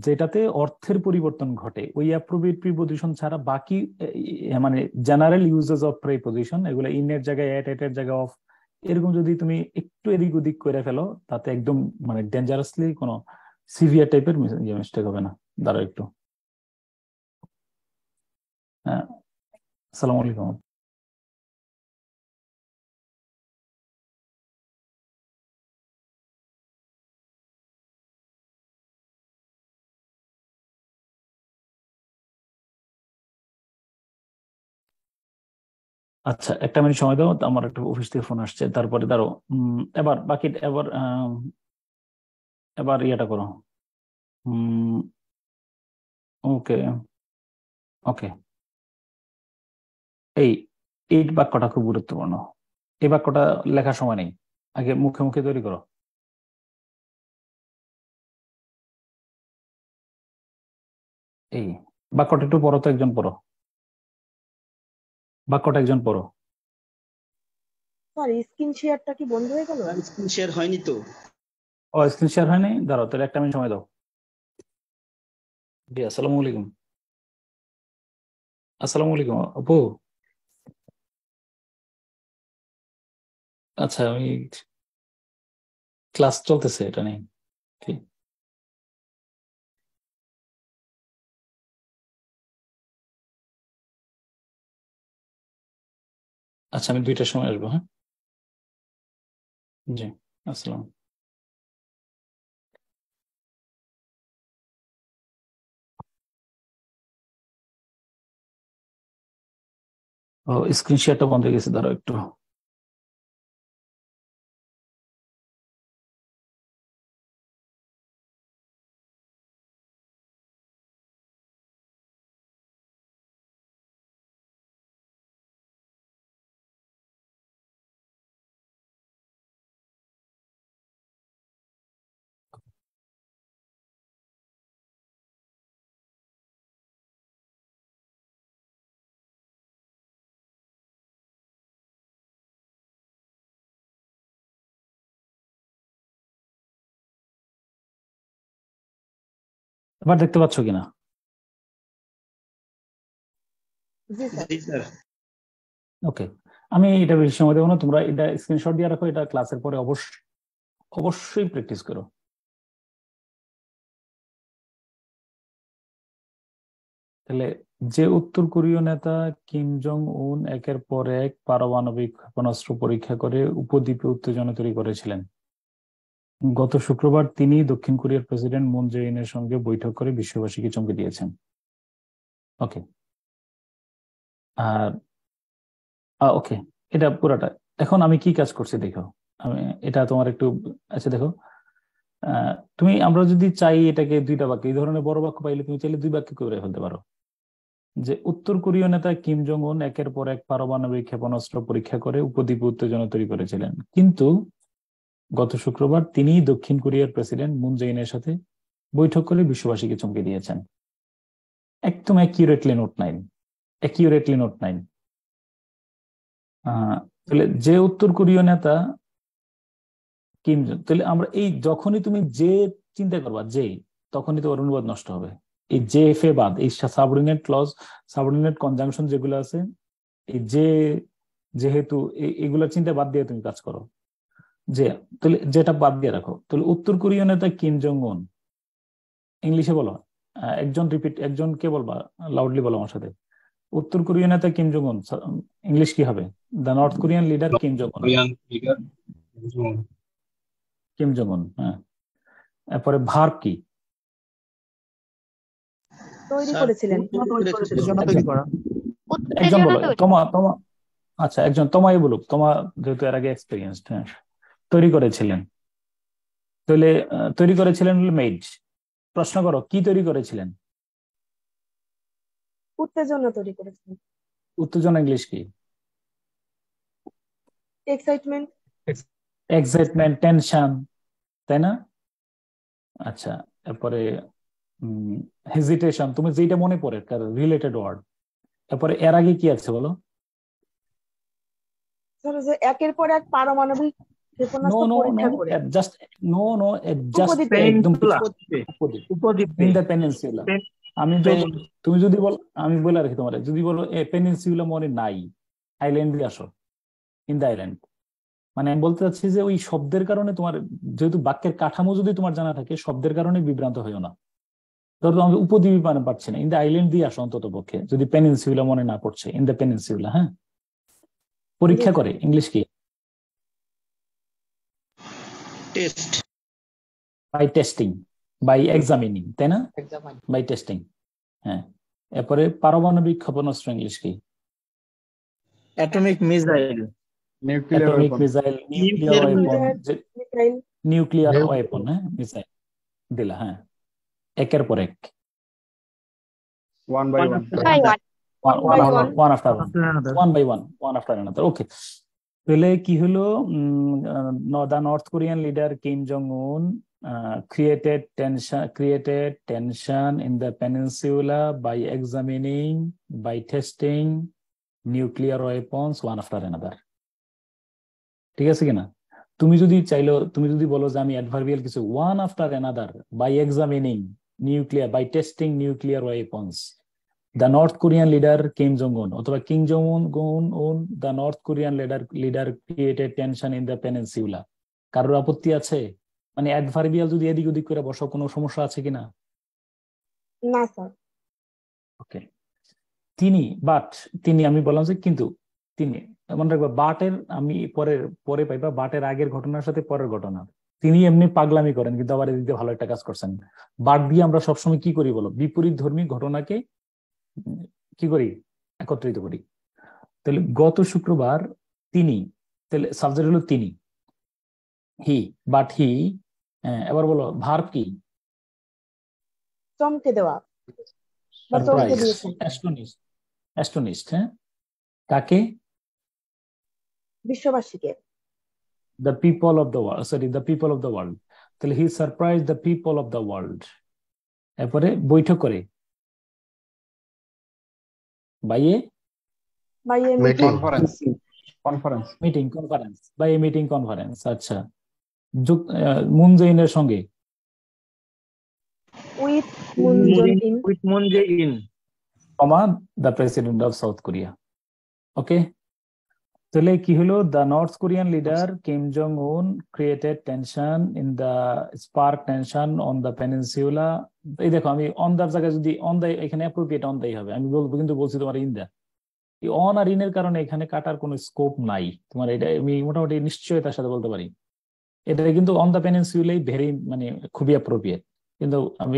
যেটাতে অর্থের পরিবর্তন ঘটে ওই অ্যাপ্রোপ্রিয়েট প্রিপোজিশন ছাড়া বাকি মানে জেনারেল ইউজেস অফ প্রিপোজিশন, এগুলো ইন এর জায়গায় এট, এর জায়গায় অফ, এরকম যদি তুমি একটু এদিক ওদিক করে ফেলো, তাতে একদম মানে ডেঞ্জারাসলি কোনো সিভিয়ার টাইপের মিস্টেক হবে না। দাঁড়াও একটু। হ্যাঁ, আসসালামু আলাইকুম। আচ্ছা, একটা মিনিট সময় দাও, আমার একটা অফিস থেকে ফোন আসছে, তারপরে দাঁড়ো। এবার বাকি এবার ইয়েটা করো। ওকে ওকে, এই এই বাক্যটা খুব গুরুত্বপূর্ণ। এই বাক্যটা লেখার সময় নেই, আগে মুখে মুখে তৈরি করো। এই বাক্যটা একটু পড়ো তো, একজন পড়ো বাক্যটা, একজন পড়ো। স্যার স্ক্রিন শেয়ারটা কি বন্ধ হয়ে গেল? স্ক্রিন শেয়ার হয়নি তো। ও, স্ক্রিন শেয়ার হয়নি? দাঁড়াও তাহলে একটা মিনিট সময় দাও। জি, আসসালামু আলাইকুম। আসসালামু আলাইকুম আপু। আচ্ছা, আমি ক্লাস চলতেছে, এটা নেই। ঠিক, আচ্ছা আমি 2টার সময় আসবো। হ্যাঁ, জি, আসসালাম। ও, স্ক্রিন শেয়ারটা বন্ধ হয়ে গেছে, দাঁড়াও একটু। এবার দেখতে পাচ্ছ কিনা? জি স্যার। জি স্যার। ওকে, আমি এটা বেশি সময় দেবো না, তোমরা এটা স্ক্রিনশট দিয়ে রাখো, এটা ক্লাসের পরে অবশ্যই প্র্যাকটিস করো। তাহলে যে উত্তর কোরীয় নেতা কিম জং উন একের পর এক পারমাণবিক ক্ষেপণাস্ত্র পরীক্ষা করে উপদ্বীপে উত্তেজনা তৈরি করেছিলেন, গত শুক্রবার তিনি দক্ষিণ কোরিয়ার প্রেসিডেন্ট মুন জে ইনের সঙ্গে বৈঠক করে বিশ্ববাসীকে চমকে দিয়েছেন। ওকে, আর ওকে, এটা পুরাটা। এখন আমি কি কাজ করছি দেখো, আমি এটা তোমার একটু, আচ্ছা দেখো, আমরা যদি চাই এটাকে 2টা বাক্য, এই ধরনের বড় বাক্য পাইলে তুমি চাইলে 2 বাক্য করে ফেলতে পারো, যে উত্তর কোরীয় নেতা কিম জং উন একের পর এক পারমাণবিক ক্ষেপণাস্ত্র পরীক্ষা করে উপদ্বীপে উত্তেজনা তৈরি করেছিলেন, কিন্তু গত শুক্রবার তিনি দক্ষিণ কোরিয়ার প্রেসিডেন্ট মুন জে ইনের সাথে বৈঠক করে বিশ্ববাসীকে চমকে দিয়েছেন। একদম অ্যাকিউরেটলি নোট 9। তাহলে যে উত্তর কোরীয় নেতা কিম জং, তাহলে আমরা এই যখনই তুমি যে চিন্তা করবা যে, তখনই তোমার অনুবাদ নষ্ট হবে। এই জে এফ এ বাদ, এই সাবঅর্ডিনেট ক্লজ, সাবঅর্ডিনেট কনজাংশন যেগুলো আছে, এই যে যেহেতু এগুলা চিন্তা বাদ দিয়ে তুমি কাজ করো, যে তাহলে যেটা বাদ দিয়ে রাখো, তাহলে উত্তর কোরীয় নেতা কিম জং উন, ইংলিশে বলো, একজন কে বলবা, লাউডলি বলো আমার সাথে। উত্তর কোরীয় নেতা কিম জং উন, ইংলিশ কি হবে? The North Korean leader Kim Jong Un. Korean leader Kim Jong উন, হ্যাঁ। এরপরে ভার্ব কি? তৈরি করেছিলেন। একজন বলো, তোমা আচ্ছা একজন তোমায় বলুক, তোমা যেহেতু এর আগে এক্সপিরিয়েন্সড। হ্যাঁ, তৈরি করেছিলেন, তাহলে তৈরি করেছিলেন মেড। প্রশ্ন করো কি তৈরি করেছিলেন? উত্তেজনা তৈরি করেছিলেন। উত্তেজনা ইংলিশ কি? এক্সাইটমেন্ট। এক্সাইটমেন্ট, টেনশন, তাই না? আচ্ছা, এরপরে হেজিটেশন, তুমি যেটা মনে পড়ে তার রিলেটেড ওয়ার্ড। এরপরে এর আগে কি আছে বলো? ধরো যে একের পর এক পারমাণবিক ক্ষেপণাস্ত্র পরীক্ষা করে। জাস্ট একদম উপদ্বীপ ইন দ্য পেনিনসুলা। তুমি যদি বলো, আমি বলে রাখি তোমার, যদি বলো পেনিনসুলা মনে নাই, আইল্যান্ডে আসো, ইন দ্য আইল্যান্ড। মানে আমি বলতে চাচ্ছি যে ওই শব্দের কারণে তোমার, যেহেতু বাক্যের কাঠামো যদি তোমার জানা থাকে, শব্দের কারণে বিভ্রান্ত হইও না। ধরো আমি উপদ্বীপ মানে পাচ্ছি না, ইন দ্য আইল্যান্ড দিয়ে আসো অন্তত পক্ষে, যদি পেনিনসুলা মনে না পড়ছে, ইন দ্য পেনিনসুলা। হ্যাঁ, পরীক্ষা করে ইংলিশ কি? Test. By testing, by examining, তাই না? By testing. হ্যাঁ, এরপরে পারমাণবিক ক্ষেপণাস্ত্র ইংলিশ কি? Atomic missile. Atomic missile, nuclear weapon. হ্যাঁ, মিসাইল দিলা। হ্যাঁ, একের পর এক, one by one. one after another. ওকে, তাহলে কি হলো? The North Korean leader Kim Jong Un created tension in the peninsula by examining, by testing nuclear weapons one after another. ঠিক আছে কিনা? তুমি যদি বলো যে আমি অ্যাডভার্বিয়াল কিছু, one after another, by examining nuclear, by testing nuclear weapons, the North Korean leader Kim Jong-un, অথবা Kim Jong-un, the North Korean leader created tension in the peninsula. কারোর আপত্তি আছে? মানে অ্যাডভার্বিয়াল যদি এদিক ওদিক করে বসো, কোনো সমস্যা আছে কিনা? না স্যার। ওকে, তিনি আমি বললাম যে কিন্তু তিনি, মনে রাখবা বাটের আমি পরে পাইবা, বাটের আগের ঘটনার সাথে পরের ঘটনা। তিনি এমনি পাগলামি করেন, কিন্তু আবার এদিকে ভালো একটা কাজ করছেন। বাট দিয়ে আমরা সবসময় কি করি বলো? বিপরীত ধর্মী ঘটনাকে কি করি? একত্রিত করি। তাহলে গত শুক্রবার তিনি, তাহলে সাবজেক্ট হলো তিনি, হি। এবার বলো ভার্ব কি? চমকে দেওয়া বা চমকে দিয়েছেন। অ্যাস্টোনিশড। হ্যাঁ, কাকে? বিশ্ববাসীকে। The people of the world. তাহলে he surprised the people of the world. এরপরে বৈঠক করে, কনফারেন্স। আচ্ছা, মুন জে-ইনের সঙ্গে, with Moon Jae-in, the president of South Korea. Okay, তাহলে কি হলো? The North Korean leader Kim Jong Un created tension in the spark tension on the peninsula. এই দেখো, আমি অন দ্য জায়গায় যদি অন দ্য, এখানে অ্যাপ্রোপ্রিয়েট অন দ্যাই হবে, আমি বলবো, কিন্তু বলছি তোমার ইন দ্য। এই অন আর ইনের কারণে এখানে কাটার কোনো স্কোপ নাই তোমার, এটা আমি মোটামুটি নিশ্চয়তার সাথে বলতে পারি। এটা কিন্তু অন দ্য পেনিনসুলাই ভেরি, মানে খুবই অ্যাপ্রোপ্রিয়েট, কিন্তু আমি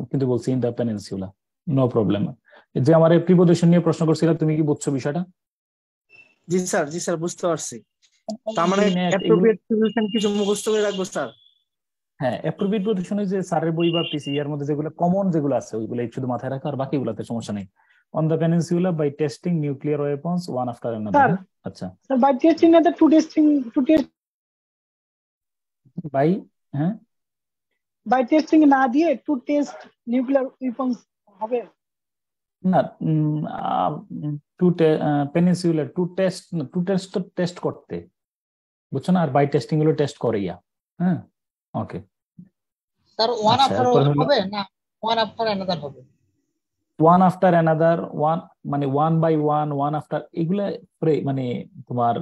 কিন্তু বলছি in the peninsula, no problem. যে আমার প্রিপোজিশন নিয়ে প্রশ্ন করছিলাম, তুমি কি বুঝছো বিষয়টা? জি স্যার বুঝতে পারছি। তার মানে অ্যাপ্রোপ্রিয়েট পজিশন কিছু মুখস্থ করে রাখবো স্যার। হ্যাঁ, অ্যাপ্রোপ্রিয়েট পজিশনে যে স্যারের বই বা পিসি এর মধ্যে যেগুলো কমন যেগুলো আছে ওইগুলো শুধু মাথায় রাখা, আর বাকিগুলোতে সমস্যা নেই। On the peninsula by testing nuclear weapons one after another. আচ্ছা, স্যার বাই টেস্টিং না, টু টেস্ট বাই, হ্যাঁ, বাই টেস্টিং না দিয়ে টু টেস্ট নিউক্লিয়ার ওয়েপন্স হবে না। পেনিনসুলা টু টেস্ট করতে, বুঝছো না? আর বাই টেস্টিং হলো টেস্ট করেইয়া। হ্যাঁ, ওকে স্যার ওয়ান আফটার হবে না, ওয়ান আফটার অ্যানাদার হবে। ওয়ান আফটার অ্যানাদার, মানে ওয়ান বাই ওয়ান আফটার, এগুলা মানে তোমার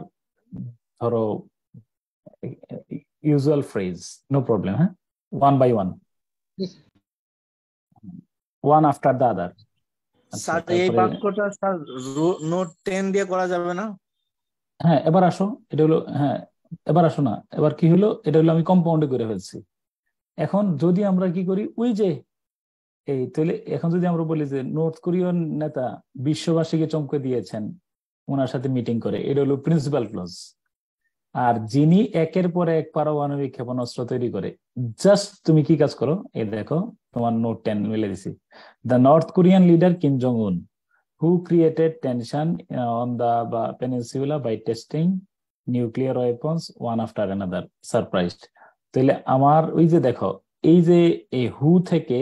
ধরো ইউজুয়াল ফ্রেজ, নো প্রবলেম। হ্যাঁ, one by one after the other. স্যার এই বাক্যটা স্যার নোট 10 দিয়ে করা যাবে না? হ্যাঁ, এবার আসো, এটা হলো, হ্যাঁ এবার আসো না, এবার কি হলো, এটা হলো আমি কম্পাউন্ডে করে ফেলছি। এখন যদি আমরা কি করি, ওই যে এই তাহলে এখন যদি আমরা বলি যে নর্থ কোরিয়ান নেতা বিশ্ববাসীকে চমকে দিয়েছেন ওনার সাথে মিটিং করে, এটা হলো প্রিন্সিপাল ক্লজ। আর যিনি একের পর এক পারমাণবিক ক্ষেপণাস্ত্র তৈরি করে, জাস্ট তুমি কি কাজ করো, এই দেখো তোমার নোট 10 মিলে দিছি। The North Korean leader Kim Jong Un who created tension on the peninsula by testing nuclear weapons one after another, surprised। তাহলে আমার ওই যে দেখো, এই যে এই হু থেকে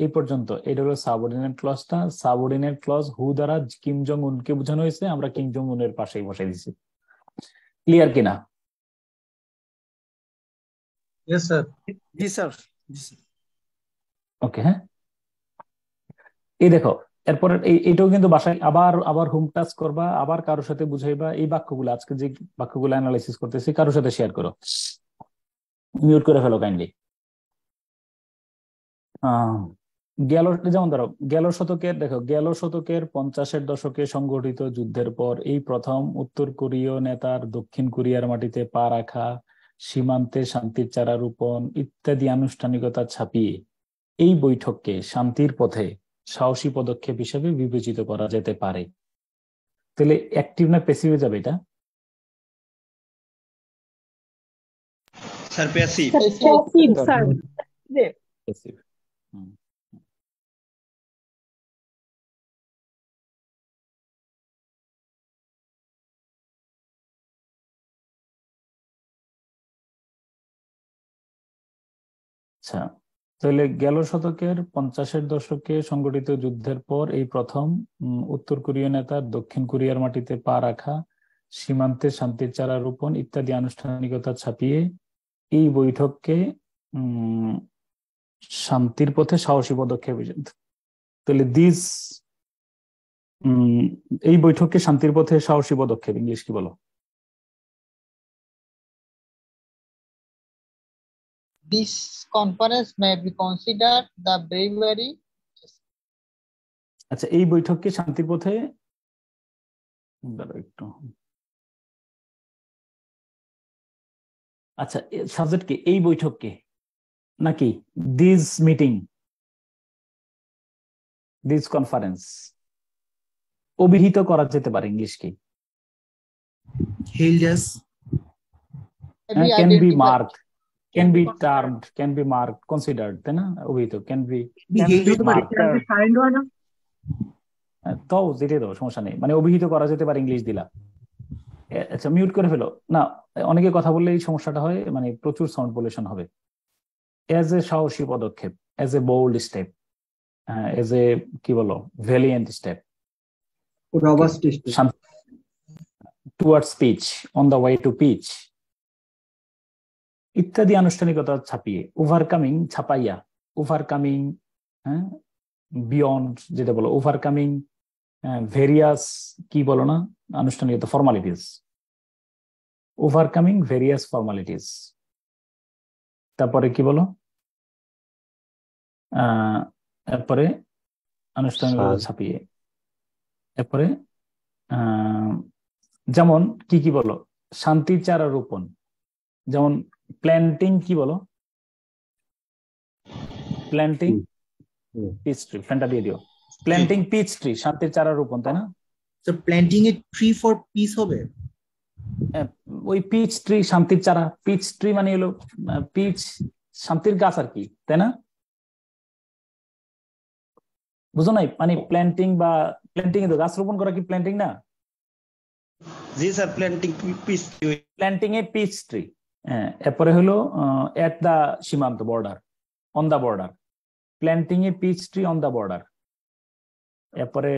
এই পর্যন্ত এটা হলো সাবঅর্ডিনেট ক্লজটা। সাবঅর্ডিনেট ক্লজ হু দ্বারা কিম জং উনকে বোঝানো হয়েছে, আমরা কিম জং উনের পাশেই বসাই দিছি। ক্লিয়ার কিনা? Yes, sir. জি স্যার। ওকে, হ্যাঁ এই দেখো, এরপরে এইটাও কিন্তু বাসায় আবার হোম টাচ করবা, আবার কারোর সাথে বুঝাইবা। এই বাক্যগুলো আজকে যে বাক্যগুলো অ্যানালাইসিস করতেছি কারোর সাথে শেয়ার করো, মিউট করে ফেলো কাইন্ডলি। যেমন ধরো গেল শতকের, দেখো গেল শতকের 50-এর দশকে সংগঠিত যুদ্ধের পর এই প্রথম উত্তর কোরীয় নেতার দক্ষিণ কোরিয়ার মাটিতে পা রাখা, সীমান্তে শান্তির চারা রোপণ ইত্যাদি আনুষ্ঠানিকতা ছাপিয়ে এই বৈঠককে শান্তির পথে সাহসী পদক্ষেপ হিসেবে বিবেচিত করা যেতে পারে। তাহলে অ্যাক্টিভ না প্যাসিভে যাবে এটা? Sir passive. Sir passive. আচ্ছা, তাহলে গেল শতকের 50-এর দশকে সংগঠিত যুদ্ধের পর এই প্রথম উত্তর কোরীয় নেতার দক্ষিণ কোরিয়ার মাটিতে পা রাখা, সীমান্তে শান্তির চারা রোপণ ইত্যাদি আনুষ্ঠানিকতা ছাপিয়ে এই বৈঠককে শান্তির পথে সাহসী পদক্ষেপ। তাহলে এই বৈঠককে শান্তির পথে সাহসী পদক্ষেপ ইংলিশ কি বলো? This conference may be considered the bravery. আচ্ছা, এই বৈঠককে শান্তির পথে, একটু আচ্ছা সাবজেক্ট কি এই বৈঠককে, নাকি দিস মিটিং, দিস কনফারেন্স? অভিহিত করা যেতে পারে ইংলিশ কি? Can be marked, can be termed, can be marked, considered, তাই না? অভিহিত can be তো যেটাই দাও, সমস্যা নেই, মানে অভিহিত করা যেতে পারে ইংলিশ দিলা। আচ্ছা মিউট করে ফেলো না, অনেকে কথা বললে এই সমস্যাটা হয়, মানে প্রচুর সাউন্ড পলিউশন হবে। এজ এ সাহসী পদক্ষেপ, as a bold step, as a কি বলো valiant step, towards peace, on the way to peace ইত্যাদি আনুষ্ঠানিকতা ছাপিয়ে, ওভারকামিং ছাপাইয়া, ওভারকামিং, হ্যাঁ বিয়ন্ড যেটা বলো, ওভারকামিং ভেরিয়াস কি বলো না আনুষ্ঠানিকতা, ফর্মালিটিস, ওভারকামিং ভেরিয়াস ফর্মালিটিস। তারপরে কি বলো, এরপরে আনুষ্ঠানিকতা ছাপিয়ে, এরপরে যেমন কি বলো, শান্তির চারা রোপণ, যেমন প্ল্যান্টিং কি বলো, প্ল্যান্টিং পিচ ট্রি, ফ্যানটা দিয়ে দিও, প্ল্যান্টিং পিচ ট্রি, শান্তির চারা রোপণ, তাই না? তো planting a tree for piece হবে, ওই পিচ ট্রি শান্তির চারা, পিচ ট্রি মানে হলো পিচ শান্তির গাছ আর কি, তাই না? বুঝো নাই, মানে প্ল্যান্টিং বা প্ল্যান্টিং এ তো গাছ রোপণ করা কি প্ল্যান্টিং না? জি স্যার, প্ল্যান্টিং এ পিচ ট্রি। এরপরে হলো এট দা সীমান্ত, border, on the border, planting a peace tree on the border. এরপরে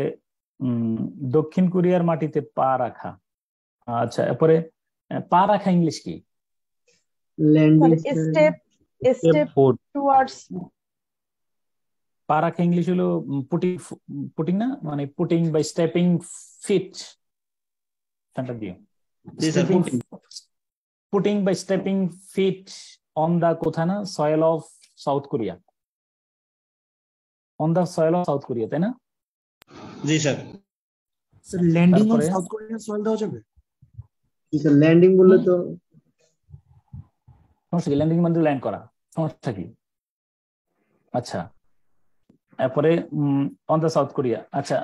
দক্ষিণ কোরিয়ার মাটিতে পা রাখা। আচ্ছা, এরপরে পা রাখা ইংলিশ কি? স্টেপ টুয়ার্ডস পারাক ইংলিশ হলো পুটিং, পুটিং না, মানে putting by stepping feet, centre দিয়ে putting by stepping feet on the কোথায় না, soil of South Korea, on the soil of South Korea, তাই না? জি স্যার। ল্যান্ডিং অন তারপরে সাউথ কোরিয়ান সয়েল দেওয়া যাবে? ল্যান্ডিং বললে তো সমস্যা কি? ল্যান্ডিং মানে ল্যান্ড করা, সমস্যা কি? আচ্ছা, এরপরে অন দা সাউথ কোরিয়া, আচ্ছা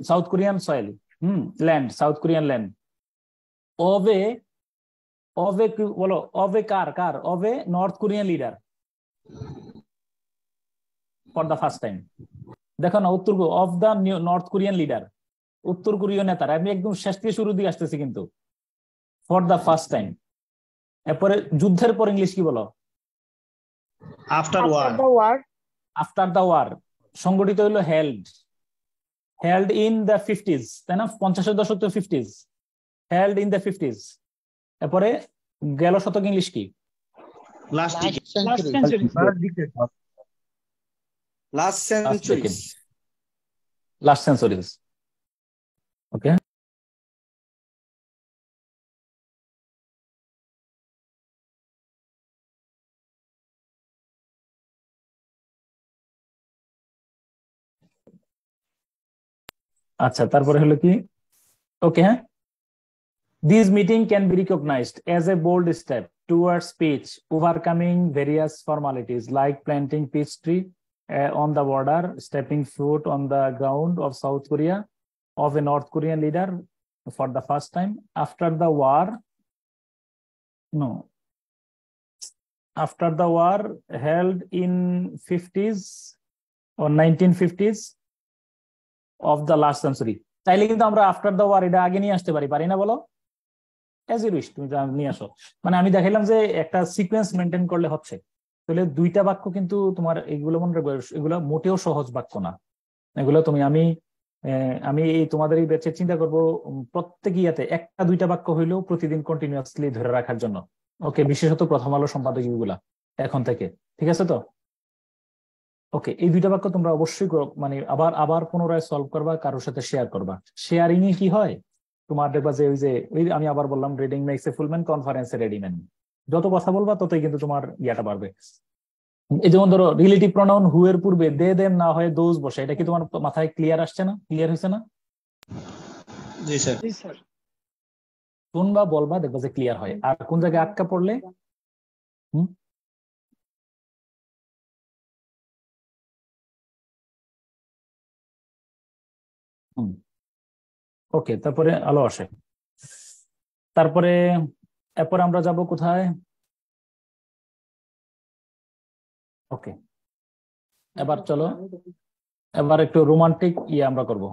South Korean soil, land, South Korean land, অবে অবে কি বলো, অবে কার কার, অবে North Korean leader for the first time. দেখো না, উত্তর of the North Korean leader, উত্তর কোরীয় নেতার, আমি একদম শেষ থেকে শুরু দিকে আসতেছি কিন্তু, ফর দা ফার্স্ট টাইম। এরপরে যুদ্ধের পর ইংলিশ কি বলো? After war. After the war সংগঠিত হলো held, held in the 50s, তাই না? 50-এর দশক তো 50s, held in the 50s। এরপরে গেল শতক ইংলিশ কি? Last century. Last centuries. Okay, আচ্ছা তারপরে হলো কি, ওকে হ্যাঁ, this meeting can be recognized as a bold step towards peace, overcoming various formalities like planting peace tree on the border, stepping foot on the ground of South Korea of a North Korean leader for the first time after the war. No, after the war held in 50s or 1950s of the last century. চাইলে কিন্তু আমরা after the war এটা আগে নিয়ে আসতে পারি, পারি না বলো? এজ ইউ উইশ, তুমি নিয়ে আসো। মানে আমি দেখাইলাম যে একটা সিকোয়েন্স মেনটেন করলে হচ্ছে। তাহলে দুইটা বাক্য কিন্তু তোমার এগুলো মনে রাখবে, এগুলো মোটেও সহজ বাক্য না এগুলো। তুমি আমি এই তোমাদের এই ব্যাচে চিন্তা করবো প্রত্যেক ইয়াতে একটা দুইটা বাক্য হইলেও প্রতিদিন কন্টিনিউয়াসলি ধরে রাখার জন্য। ওকে, বিশেষত প্রথম আলো সম্পাদকীয়গুলা এখন থেকে, ঠিক আছে তো? ওকে, এই দুইটা বাক্য তোমরা অবশ্যই মানে আবার পুনরায় সলভ করবা, কারোর সাথে শেয়ার করবা। শেয়ারিং এ কি হয় তোমার দেখবা যে ওই আমি আবার বললাম, reading makes a full man, কনফারেন্সে রেডি ম্যান। যত কথা বলবা ততই কিন্তু তোমার ইয়াটা বাড়বে। এই যেমন ধরো রিলেটিভ প্রোনাউন হু এর পূর্বে দে দেম না হয় দোজ বসে, এটা কি তোমার মাথায় ক্লিয়ার আসছে না? ক্লিয়ার হয়েছে না? জি স্যার। শুনবা বলবা, দেখবা যে ক্লিয়ার হয়। আর কোন জায়গায় আটকা পড়লে ওকে, তারপরে আলো আসে। তারপরে এরপর আমরা যাব কোথায়? ওকে, এবার চলো এবার একটু রোমান্টিক আমরা করব,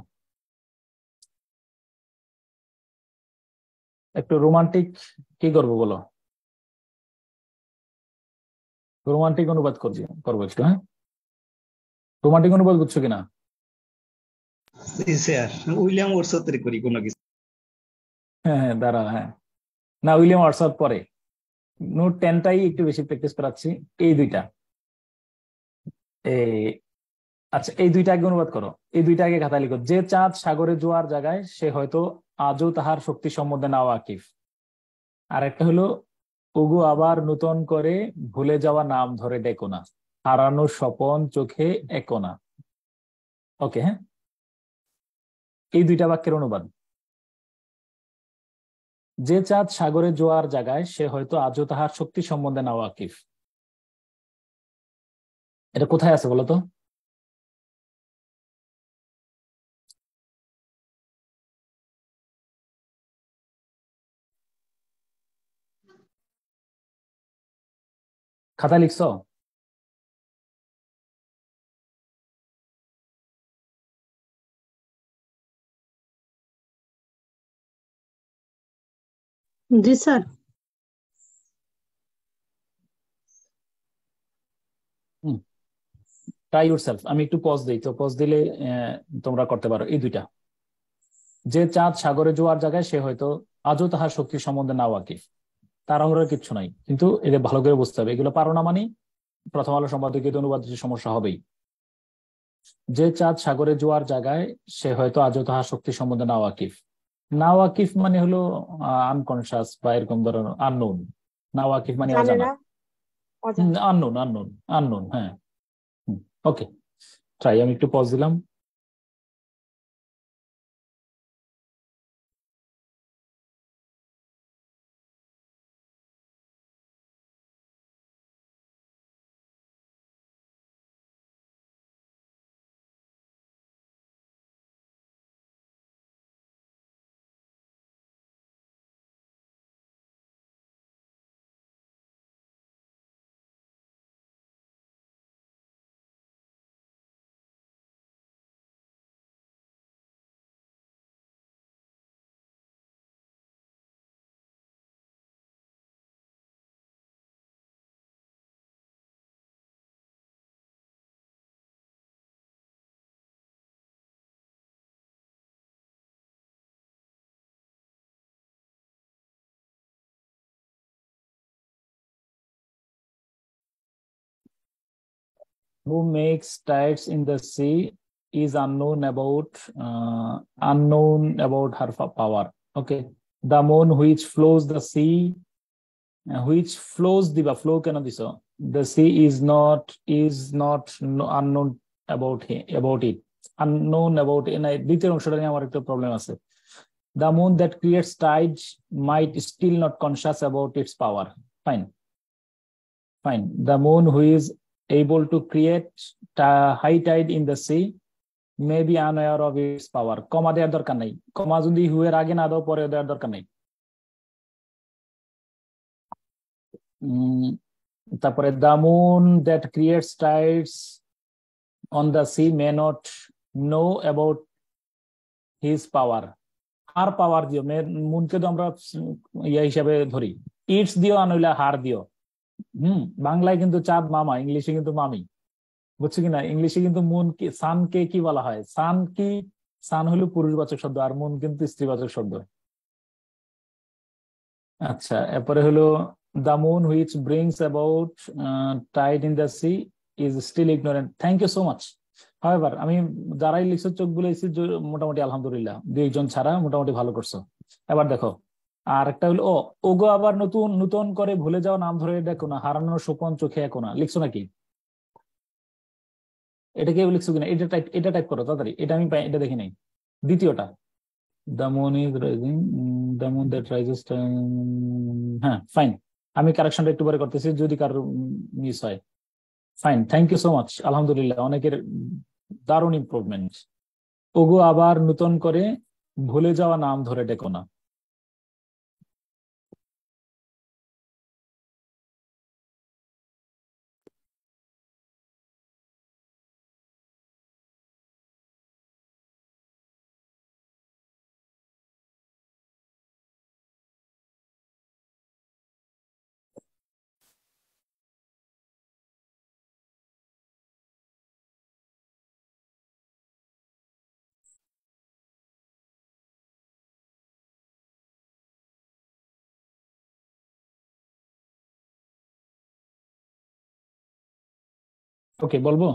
একটু রোমান্টিক কি করব বলো? রোমান্টিক অনুবাদ করবো একটু। হ্যাঁ, রোমান্টিক অনুবাদ বুঝছো কিনা? স্যার উইলিয়াম ওয়ার্ডসওয়ার্থের করি কোনো কিছু। হ্যাঁ দাঁড়া, হ্যাঁ না, উইলিয়াম ওয়ার্ডসওয়ার্থ পরে, নোট 10টাই একটু বেশি প্র্যাকটিস করাচ্ছি। এই দুইটা আচ্ছা, এই দুইটা আগে অনুবাদ করো, এই দুইটা আগে খাতায় লিখো। যে চাঁদ সাগরে জোয়ার জায়গায় সে হয়তো আজও তাহার শক্তি সম্বন্ধে না ওয়াকিফ। আর একটা হলো ওগো আবার নতুন করে ভুলে যাওয়া নাম ধরে ডেকো না, হারানো স্বপন চোখে একো না। ওকে হ্যাঁ, এই দুইটা বাক্যের অনুবাদ। যে চাঁদ সাগরে জোয়ার জায়গায় সে হয়তো আজও তাহার শক্তি সম্বন্ধে না ওয়াকিফ, এটা কোথায় আছে বলতো? খাতা লিখছো? জি স্যার। Try yourself. আমি একটু পজ দিই, তো পজ দিলে তোমরা করতে পারো এই দুইটা। যে চাঁদ সাগরে জোয়ার জায়গায় সে হয়তো আজও তাহার শক্তির সম্বন্ধে না ওয়াকিফ। তাড়াহুড়োর কিচ্ছু নাই, কিন্তু এটা ভালো করে বুঝতে হবে। এগুলো পারো না মানে প্রথম আলো সম্পাদকীয় অনুবাদ সমস্যা হবেই। যে চাঁদ সাগরে জোয়ার জায়গায় সে হয়তো আজও তাহার শক্তি সম্বন্ধে নাওয়াকিফ। নাওয়াকিফ মানে হলো আনকনসিয়াস বা এরকম ধরনের আননোন। নাওয়াকিফ মানে জানে অজানা। না, অজানা। আননোন আননোন আননোন, হ্যাঁ। ওকে, ট্রাই। আমি একটু পজ দিলাম। Who makes tides in the sea is unknown about her power. Okay, the moon which flows the sea, which flows the flow কেন দিছো? The sea is not unknown about it. Unknown about it. দ্বিতীয় অংশটা নিয়ে আমার একটা problem আছে। The moon that creates tides might still not conscious about its power. Fine. The moon who is able to create high tide in the sea may be unaware of its power. কমা দেওয়ার দরকার নাই। কমা যদি হুয়ের আগে না দাও পরে দেওয়ার দরকার নাই। তারপরে the moon that creates tides on the sea may not know about his power. আর পাওয়ার দিও, মুনকে তো আমরা ইয়া হিসাবে ধরি। ইটস দিও আনইলা হার দিও। বাংলায় কিন্তু চাঁদ মামা, ইংলিশে কিন্তু মামি, বুঝছো কিনা? ইংলিশে কিন্তু মুন কি, সানকে কি বলা হয়? সান হলো পুরুষবাচক শব্দ, আর মুন কিন্তু স্ত্রীবাচক শব্দ। আচ্ছা, এরপরে হলো the moon which brings about tide in the sea is still ignorant. Thank you so much. However, আমি যারাই লিখছো চোখ বুলাইছি মোটামুটি আলহামদুলিল্লাহ, দুইজন ছাড়া মোটামুটি ভালো করছো। এবার দেখো, আর একটা হলো ওগো আবার নতুন করে ভুলে যাও নাম ধরে দেখো না, হারানোর সোপন চোখে এখো না। লিখছো নাকি? এটা কেউ লিখছো কিনা? এটা টাইপ করো তাড়াতাড়ি। এটা আমি এটা দেখি নাই। দ্বিতীয়টা, the moon is rising, the moon that rises, হ্যাঁ ফাইন। আমি কারেকশনটা একটু পরে করতেছি যদি কারো মিস হয়। Fine, thank you so much. আলহামদুলিল্লাহ, অনেকের দারুণ ইমপ্রুভমেন্ট। ওগো আবার নতুন করে ভুলে যাওয়া নাম ধরে ডেকো না। ওকে, বলবো?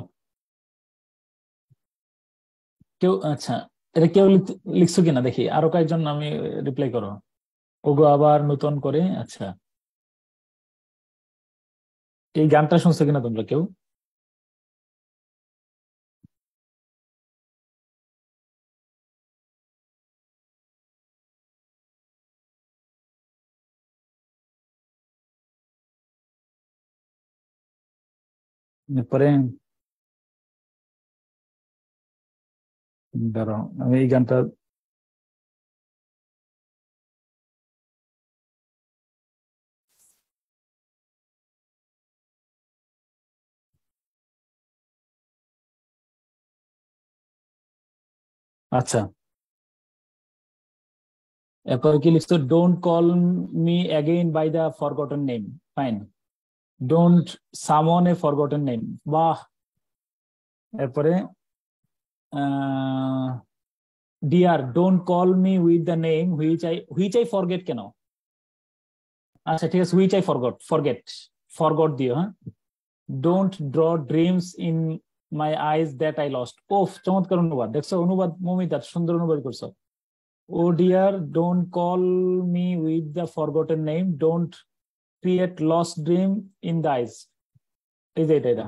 কেউ? আচ্ছা, এটা কেউ লিখছো কিনা দেখি, আরো কয়েকজন আমি রিপ্লাই করো। ওগো আবার নতুন করে। আচ্ছা, এই গানটা শুনছো কিনা তোমরা কেউ? এরপরে দাঁড়াও, আমি এই গানটা আচ্ছা, এরপরে কি লিখছো? Don't call me again by the forgotten name. Fine, don't summon a forgotten name. বাহ। এরপরে dear don't call me with the name which I forget. কেন? আচ্ছা ঠিক আছে, হুইচ আই ফরগট দিও। হ্যাঁ, don't draw dreams in my eyes that I lost. ওফ, চমৎকার অনুবাদ, দেখছো অনুবাদ মমিতা সুন্দর অনুবাদ করছো। Oh dear don't call me with the forgotten name, don't create lost dream in the eyes. এই যে এটা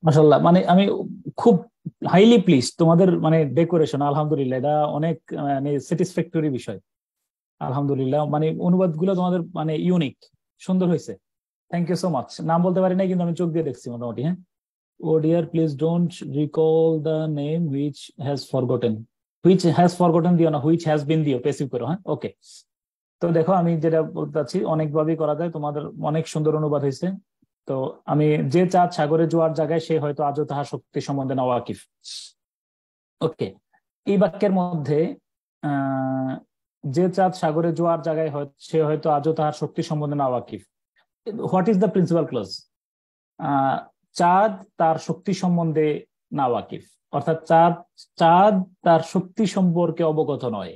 মাশাআল্লাহ, মানে আমি খুব হাইলি প্লিজ তোমাদের মানে ডেকোরেশন, আলহামদুলিল্লাহ এটা অনেক মানে স্যাটিসফ্যাক্টরি বিষয়, আলহামদুলিল্লাহ। মানে অনুবাদগুলো তোমাদের মানে ইউনিক, সুন্দর হয়েছে, থ্যাংক ইউ সো মাচ। নাম বলতে পারি না কিন্তু আমি চোখ দিয়ে দেখছি মোটামুটি। হ্যাঁ, oh dear please don't recall the name which has forgotten, which has forgotten দিও না, হুইচ হ্যাজ বিন দিও, পেসিভ করো। হ্যাঁ, ওকে। তো দেখো আমি যেটা বলতে চাচ্ছি অনেকভাবেই করা যায়, তোমাদের অনেক সুন্দর অনুবাদ হয়েছে। তো আমি, যে চাঁদ সাগরে জোয়ার জায়গায় সে হয়তো আজও তাহার শক্তি সম্বন্ধে না ওয়াকিফ। ওকে, এই বাক্যের মধ্যে যে চাঁদ সাগরে জোয়ার জায়গায় সে হয়তো আজও তাহার শক্তি সম্বন্ধে না ওয়াকিফ। What is the principal clause? চাঁদ তার শক্তি সম্বন্ধে না ওয়াকিফ, অর্থাৎ চাঁদ তার শক্তি সম্পর্কে অবগত নয়।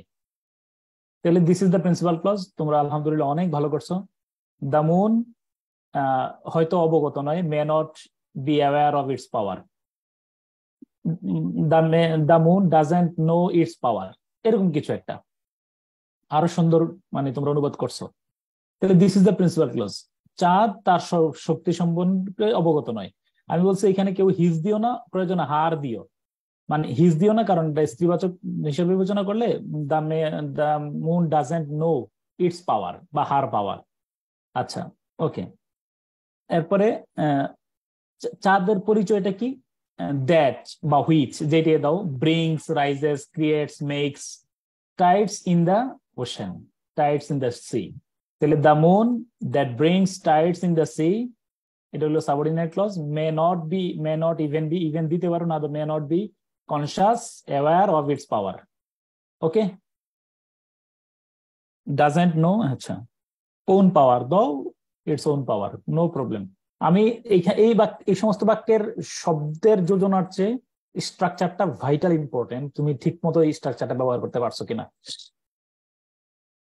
তাহলে this is the principal clause. তোমরা আলহামদুলিল্লাহ অনেক ভালো করছো। দ্য মুন হয়তো অবগত নয়, may not be aware of its power. The moon doesn't know its power, এরকম কিছু একটা আরো সুন্দর মানে তোমরা অনুবাদ করছো। তাহলে this is the principal clause, চাঁদ তার শক্তি সম্পর্কে অবগত নয়। আমি বলছি এখানে কেউ হিজ দিও না, প্রয়োজনে হার দিও, মানে হিজ দিও না, কারণ এটা স্ত্রীবাচক হিসেবে বিবেচনা করলে the moon doesn't know its power বা হার পাওয়ার। আচ্ছা, ওকে। এরপরে চাঁদের পরিচয়টা কি? দ্যাট বা হুইচ, যেটা দাও, brings, rises, creates, makes tides in the ocean, tides in the sea. তাহলে the moon that brings tides in the sea, এটা হলো subordinate clause. May not be, may not even be, even দিতে পারো না, may not be conscious aware of its power. Okay, doesn't know, আচ্ছা, own power দাও, its own power, no problem. আমি এই সমস্ত বাক্যের শব্দের যোজনার চেয়ে স্ট্রাকচারটা ভাইটাল ইম্পর্টেন্ট, তুমি ঠিক মতো এই স্ট্রাকচারটা ব্যবহার করতে পারছো কিনা।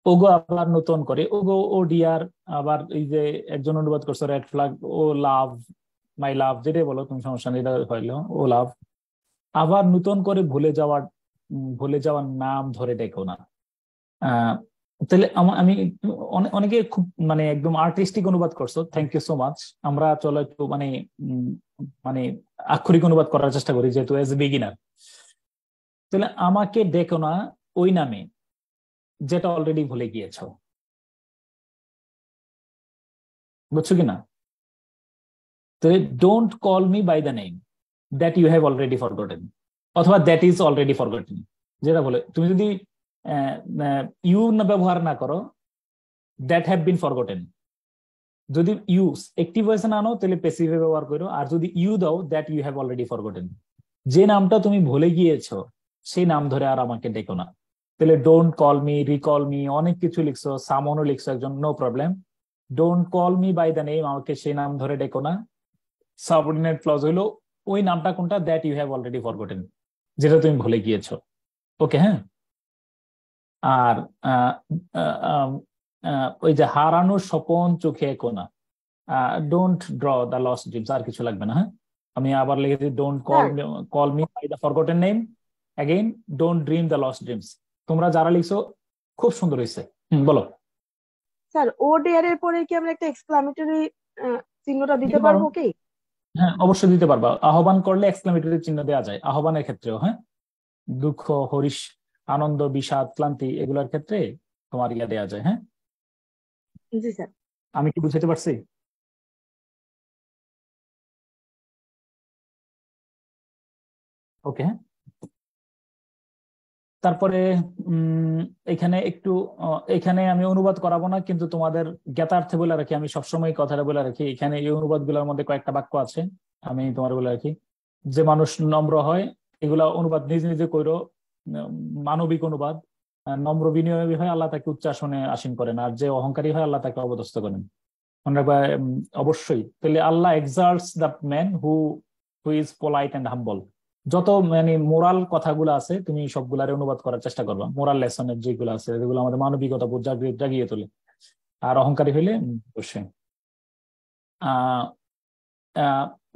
ওগো আবার নতুন করে, ওগো, ও ডিয়ার, আবার এই যে একজন অনুবাদ করছো রেড ফ্ল্যাগ, ও লাভ, মাই লাভ, যেটাই বলো তুমি, সমস্যা নেই, এটা হইলো ও লাভ। আবার নতুন করে ভুলে যাওয়ার নাম ধরে ডেকো না। তাহলে আমি অনেকে খুব মানে একদম আর্টিস্টিক অনুবাদ করছো, থ্যাংক ইউ সো মাচ। আমরা চলো একটু মানে মানে আক্ষরিক অনুবাদ করার চেষ্টা করি, যেহেতু এজ এ বিগিনার। তাহলে আমাকে ডেকো না ওই নামে যেটা অলরেডি ভুলে গিয়েছো, বুঝছো কিনা? তাহলে don't call me by the name that you have already forgotten, অথবা দ্যাট ইজ অলরেডি ফরগটেন, যেটা বলে। তুমি যদি ইউ না ব্যবহার না করো, দ্যাট হ্যাভ বিন ফরগটেন। যদি ইউ অ্যাক্টিভ ভয়েসে না আনো তাহলে প্যাসিভে ব্যবহার করো, আর যদি ইউ দাও, that you have already forgotten. যে নামটা তুমি ভুলে গিয়েছো সেই নাম ধরে আর আমাকে ডেকো না। তাহলে don't call me, recall me, অনেক কিছু লিখছো, সামনও লিখছো একজন, no problem. Don't call me by the name, আমাকে সেই নাম ধরে ডেকো না। সাবঅর্ডিনেট ক্লজ হলো ওই নামটা কোনটা, that you have already forgotten, যেটা তুমি ভুলে গিয়েছো। ওকে, হ্যাঁ। আর ওই যে হারানো স্বপন চোখে কোনা, don't draw the lost dreams, আর কিছু লাগবে না। হ্যাঁ, আমি আবার লিখেছি, don't call me by the forgotten name, again don't dream the lost dreams. তোমরা যারা লিখছো খুব সুন্দর হয়েছে। বলো স্যার, ও ডিয়ার এর পরে কি আমরা একটা এক্সক্লামেটরি চিহ্নটা দিতে পারবো কি? হ্যাঁ, অবশ্যই দিতে পারবা। আহ্বান করলে এক্সক্লামেটরি চিহ্ন দেওয়া যায়, আহ্বানের ক্ষেত্রেও। হ্যাঁ, দুঃখ, হরিশ, আনন্দ, বিষাদ, ক্লান্তি, এগুলোর ক্ষেত্রে তোমার ইয়া দেওয়া যায়। হ্যাঁ, জি স্যার। আমি কি বুঝাতে পারছি? ওকে, তারপরে এখানে আমি অনুবাদ করাবো না, কিন্তু তোমাদের জ্ঞাতার্থে বলে রাখি, আমি সবসময় কথাটা বলে রাখি, এখানে এই অনুবাদ গুলোর মধ্যে কয়েকটা বাক্য আছে, আমি তোমার বলে রাখি। যে মানুষ নম্র হয় এগুলা অনুবাদ নিজে নিজে কইরো, মানবিক অনুবাদ। নম্র বিনয়ী হয় আল্লাহ তাকে উচ্চাসনে আসীন করেন, আর যে অহংকারী হয় আল্লাহ তাকে অবদস্থ করেন। অবশ্যই তাহলে Allah exalts the man who is polite and humble. যত মানে মোরাল কথাগুলো আছে তুমি সবগুলারে অনুবাদ করার চেষ্টা করবা, মোরাল লেসনের যেগুলো আছে যেগুলো আমাদের মানবিকতা বোধ জাগিয়ে তোলে। আর অহংকারী হইলে অবশ্যই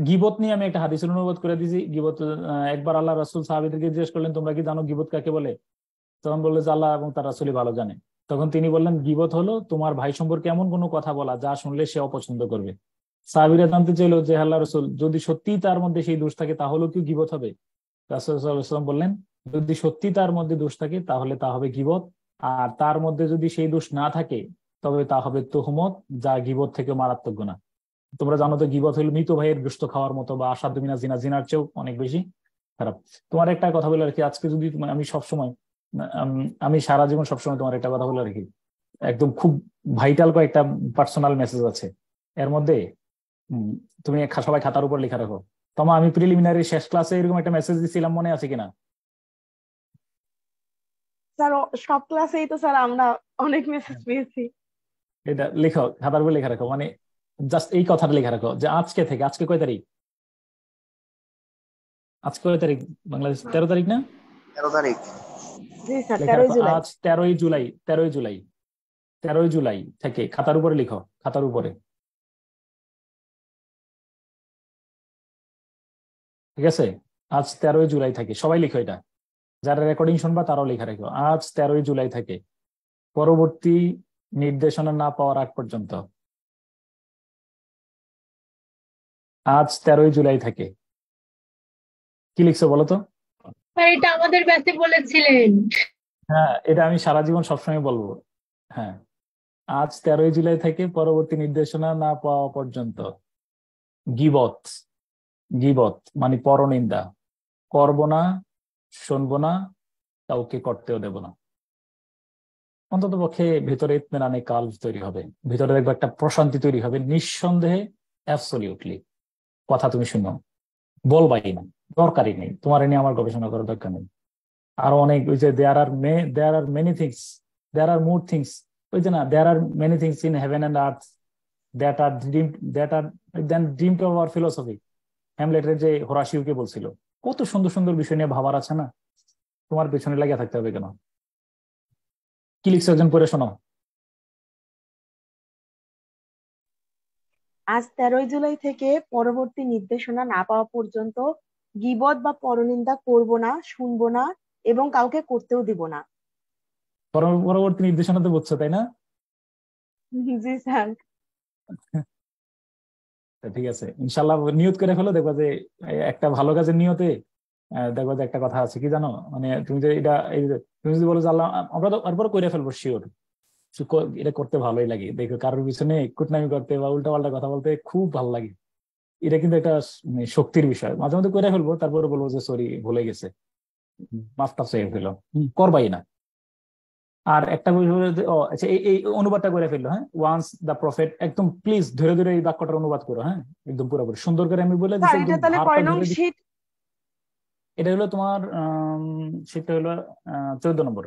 গীবত নিয়ে আমি একটা হাদিসের অনুবাদ করে দিয়েছি। গীবত একবার আল্লাহ রাসূল সাহাবীদেরকে জিজ্ঞেস করলেন তোমরা কি জানো গীবত কাকে বলে? তখন বললো যে আল্লাহ এবং তার রাসূলই ভালো জানে। তখন তিনি বললেন গীবত হলো তোমার ভাই সম্পর্কে এমন কোনো কথা বলা যা শুনলে সে অপছন্দ করবে। সাহাবীরা জানতে চাইলো যে আল্লাহ রাসূল যদি সত্যি তার মধ্যে সেই দোষ থাকে তাহলে কি গীবত হবে? রাসূল সাল্লাল্লাহু আলাইহি ওয়াসাল্লাম বললেন যদি সত্যি তার মধ্যে দোষ থাকে তাহলে তা হবে গীবত, আর তার মধ্যে যদি সেই দোষ না থাকে তবে তা হবে তুহমত, যা গীবত থেকে মারাত্মক গুনাহ। তোমরা জানো তো গীবত হলো মৃত ভাইয়ের গোশত খাওয়ার মতো, বা আসাধ্য মিনা জিনা, জিনার চেয়েও অনেক বেশি খারাপ। তোমার একটা কথা বলে রাখি, আজকে যদি আমি সারা জীবন সবসময় তোমার একটা কথা বলে রাখি, একদম খুব ভাইটাল কয়েকটা পার্সোনাল মেসেজ আছে এর মধ্যে, তুমি সবাই খাতার উপর লেখা রাখো। তোমার আমি প্রিলিমিনারি শেষ ক্লাসে এরকম একটা মেসেজ দিছিলাম, মনে আছে কিনা? স্যার সব ক্লাসেই তো স্যার আমরা অনেক মেসেজ পেয়েছি। এটা লেখো, খাতার উপর লেখা রাখো, মানে জাস্ট এই কথাটা লেখা রাখো যে আজকে থেকে, আজকে কয় তারিখ? আজকে কয় তারিখ বাংলাদেশ? 13 তারিখ না? 13 তারিখ। জি স্যার, লেখা 13 রাখো জুলাই। আজ 13 জুলাই, 13 জুলাই, 13 জুলাই থেকে খাতার উপরে লিখো, খাতার উপরে, ঠিক আছে? আজ 13 জুলাই থেকে সবাই লিখো, এটা যারা রেকর্ডিং শুনবা তারাও লেখা রাখো। আজ 13 জুলাই থেকে পরবর্তী নির্দেশনা না পাওয়ার আগ পর্যন্ত, আজ 13 জুলাই থেকে। কি লিখছো বলো তো? এটা আমাদের ব্যাচে বলেছিলেন। হ্যাঁ, এটা আমি সারা জীবন সবসময় বলবো। হ্যাঁ, আজ 13 জুলাই থেকে পরবর্তী নির্দেশনা না পাওয়া পর্যন্ত গীবত, গীবত মানে পরনিন্দা করব না, শুনবো না, কাউকে করতেও দেব না। অন্তত পক্ষে ভিতরে ইতমিনানে কাল তৈরি হবে, ভিতরে দেখবো একটা প্রশান্তি তৈরি হবে, নিঃসন্দেহে অ্যাবসলিউটলি। কথা তুমি শুনো, বলবাই না, দরকারই নেই, তোমার নিয়ে আমার গবেষণা করার দরকার নেই। আরো অনেক ওই যে there are many things, there are more things, ওই যে না, there are many things in heaven and earth that are dreamed of our philosophy. হ্যামলেটের যে হোরাসিওকে বলছিল, কত সুন্দর সুন্দর বিষয় নিয়ে ভাবার আছে না, তোমার পেছনে লাগিয়ে থাকতে হবে কেন? কি লিখছে একজন পড়ে শোনো। আজ 13 জুলাই থেকে পরবর্তী নির্দেশনা না পাওয়া পর্যন্ত গীবত বা পরনিন্দা করব না, শুনবো না এবং কাউকে করতেও দিব না। পরবর্তী নির্দেশনা তো বুঝছো, তাই না? জি স্যার। ঠিক আছে, ইনশাল্লাহ নিয়ত করে ফেলো, দেখবা যে একটা ভালো কাজের নিয়তে দেখবা যে একটা কথা আছে কি জানো, মানে তুমি যে এটা তুমি যদি বলো যে আল্লাহ, আমরা তো তারপর করে ফেলবো শিওর, এটা করতে ভালোই লাগে। দেখো কারোর পিছনে কুটনামি করতে বা উল্টা পাল্টা কথা বলতে খুব ভালো লাগে, এটা কিন্তু একটা শক্তির বিষয়। মাঝে মধ্যে করে ফেলবো, তারপরে বলবো যে সরি, ভুলে গেছে, মাফ টাফ চেয়ে ফেলো, করবাই না। আর একটা আচ্ছা, এই অনুবাদটা করে ফেললো। হ্যাঁ, ওয়ান্স দ্য প্রফেট, একদম প্লিজ ধরে ধরে এই বাক্যটার অনুবাদ করো। হ্যাঁ, একদম পুরোপুরি সুন্দর করে আমি বলে দিচ্ছি। এটা তাহলে কয় নং শীট? এটা হলো তোমার সেটা হলো 14 নম্বর,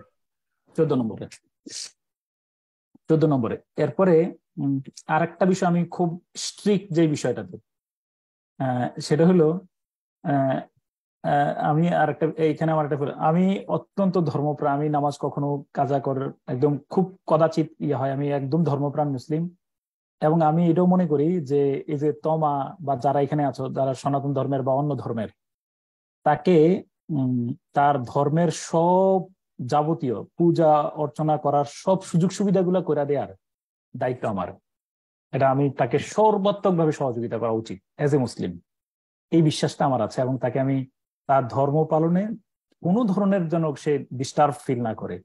14 নম্বরে। এরপরে আর একটা বিষয় আমি খুব স্ট্রিক্ট যে বিষয়টাতে, সেটা হলো আমি আর একটা, এইখানে আমার একটা, আমি অত্যন্ত ধর্মপ্রাণ, আমি নামাজ কখনো কাজা করার একদম খুব কদাচিৎ হয়, আমি একদম ধর্মপ্রাণ মুসলিম। এবং আমি এটাও মনে করি যে এই যে তমা বা যারা এখানে আছো, যারা সনাতন ধর্মের বা অন্য ধর্মের, তাকে তার ধর্মের সব যাবতীয় পূজা অর্চনা করার সব সুযোগ সুবিধাগুলো করে দেওয়ার দায়িত্ব আমার। এটা আমি তাকে সর্বাত্মক ভাবে সহযোগিতা করা উচিত এজ এ মুসলিম, এই বিশ্বাসটা আমার আছে। এবং তাকে আমি তার ধর্ম পালনে কোনো ধরনের যেন সে ডিস্টার্ব ফিল না করে,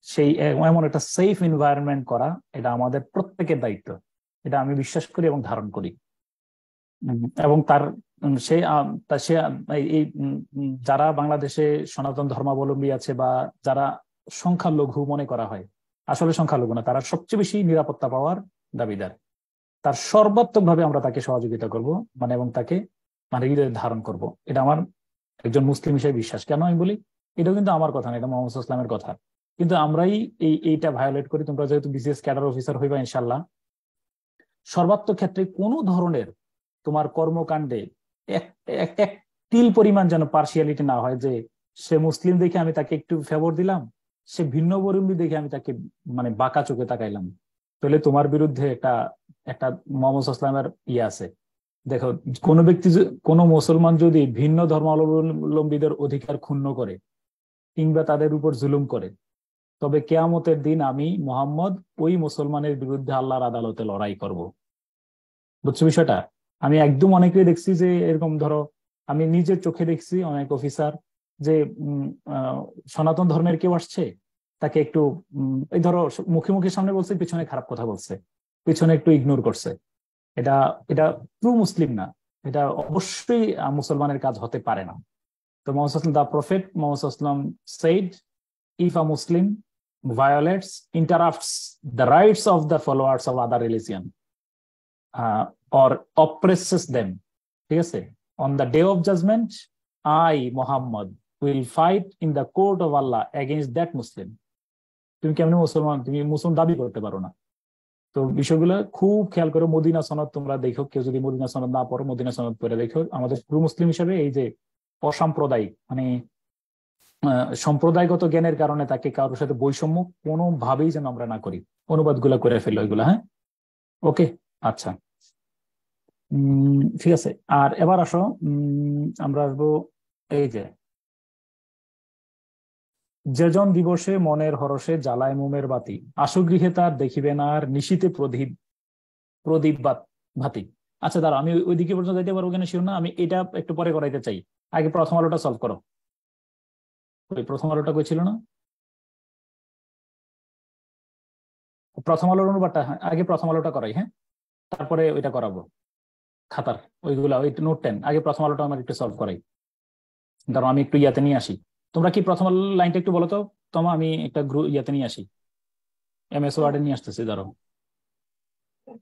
সেই এমন একটা সেফ এনভায়রনমেন্ট করা, এটা আমাদের প্রত্যেকের দায়িত্ব। এটা আমি বিশ্বাস করি এবং ধারণ করি। এবং তার সে এই যারা বাংলাদেশে সনাতন ধর্মাবলম্বী আছে বা যারা সংখ্যালঘু মনে করা হয়, আসলে সংখ্যালঘু না, তারা সবচেয়ে বেশি নিরাপত্তা পাওয়ার দাবিদার। তার সর্বাত্মক ভাবে আমরা তাকে সহযোগিতা করব, মানে এবং তাকে মানে হৃদয়ে ধারণ করব। এটা আমার একজন মুসলিম হিসেবে বিশ্বাস। কেন আমি বলি, এটাও কিন্তু আমার কথা না, এটা মোহাম্মদ ইসলামের কথা। কিন্তু আমরাই এইটা ভায়োলেট করি। তোমরা যেহেতু বিসিএস ক্যাডার অফিসার হইবা ইনশাল্লাহ, সর্বাত্মক ক্ষেত্রে কোনো ধরনের তোমার কর্মকাণ্ডে এক তিল পরিমাণ যেন পার্সিয়ালিটি না হয়, যে সে মুসলিম দেখে আমি তাকে একটু ফেভর দিলাম, সে ভিন্ন বর্মী দেখে আমি তাকে মানে বাঁকা চোখে তাকাইলাম, তাহলে তোমার বিরুদ্ধে একটা মোহাম্মদ ইসলামের ইয়ে আছে। দেখো, কোন ব্যক্তি, কোন মুসলমান যদি ভিন্ন ধর্মাবলম্বীদের অধিকার ক্ষুণ্ণ করে কিংবা তাদের উপর জুলুম করে, তবে কিয়ামতের দিন আমি মুহাম্মদ ওই মুসলমানের বিরুদ্ধে আল্লাহর আদালতে লড়াই করব। বুঝছো বিষয়টা? আমি একদম অনেকেই দেখছি যে এরকম, ধরো আমি নিজের চোখে দেখছি অনেক অফিসার যে সনাতন ধর্মের কেউ আসছে, তাকে একটু এই ধরো মুখে মুখে সামনে বলছে, পিছনে খারাপ কথা বলছে, পিছনে একটু ইগনোর করছে। এটা এটা ট্রু মুসলিম না, এটা অবশ্যই মুসলমানের কাজ হতে পারে না। তো Muhammad the prophet Muhammad said, if a Muslim violates, interrupts the rights of the followers of other religion or oppresses them, ঠিক আছে, on the day of judgment, I, Muhammad, will fight in the court of Allah against that Muslim. তুমি কেমন মুসলমান, তুমি মুসলিম দাবি করতে পারো না। তো বিষয়গুলো খুব খেয়াল করো। মদিনা সনদ তোমরা দেখো, কেউ যদি মদিনা সনদ না পড়ো, মদিনা সনদ পড়ে দেখো। আমাদের পুরো মুসলিম হিসেবে এই যে অসাম্প্রদায়িক মানে সম্প্রদায়গত জ্ঞানের কারণে তাকে কারোর সাথে বৈষম্য কোনোভাবেই যেন আমরা না করি। অনুবাদগুলো করে ফেলো এগুলা, হ্যাঁ? ওকে, আচ্ছা, ঠিক আছে। আর এবার আসো, আমরা আসবো এই যে যেজন দিবসে মনের হরষে জ্বালায় মোমের বাতি, আশুগৃহে তার দেখিবে না আর নিশীতে প্রদীপ ভাতি। আচ্ছা দাঁড়া, আমি ওইদিকে পর্যন্ত যাইতে পারবো কিনা শিওর না, আমি এটা একটু পরে করাইতে চাই। আগে প্রথম আলোটা সলভ করো। ওই প্রথম আলোটা কই ছিল না? প্রথম আলোর অনুবাদটা আগে প্রথম আলোটা করাই, হ্যাঁ, তারপরে ওইটা করাবো খাতার ওইগুলা, ওই নোট 10। আগে প্রথম আলোটা আমার একটু সলভ করাই। ধরো আমি একটু ইয়াতে নিয়ে আসি। তোমরা কি প্রথম লাইনটা একটু বলো তো তোমা, আমি একটা ইয়াতে নিয়ে আসি, এমএস ওয়ার্ডে নিয়ে আসতেছি। ধরো,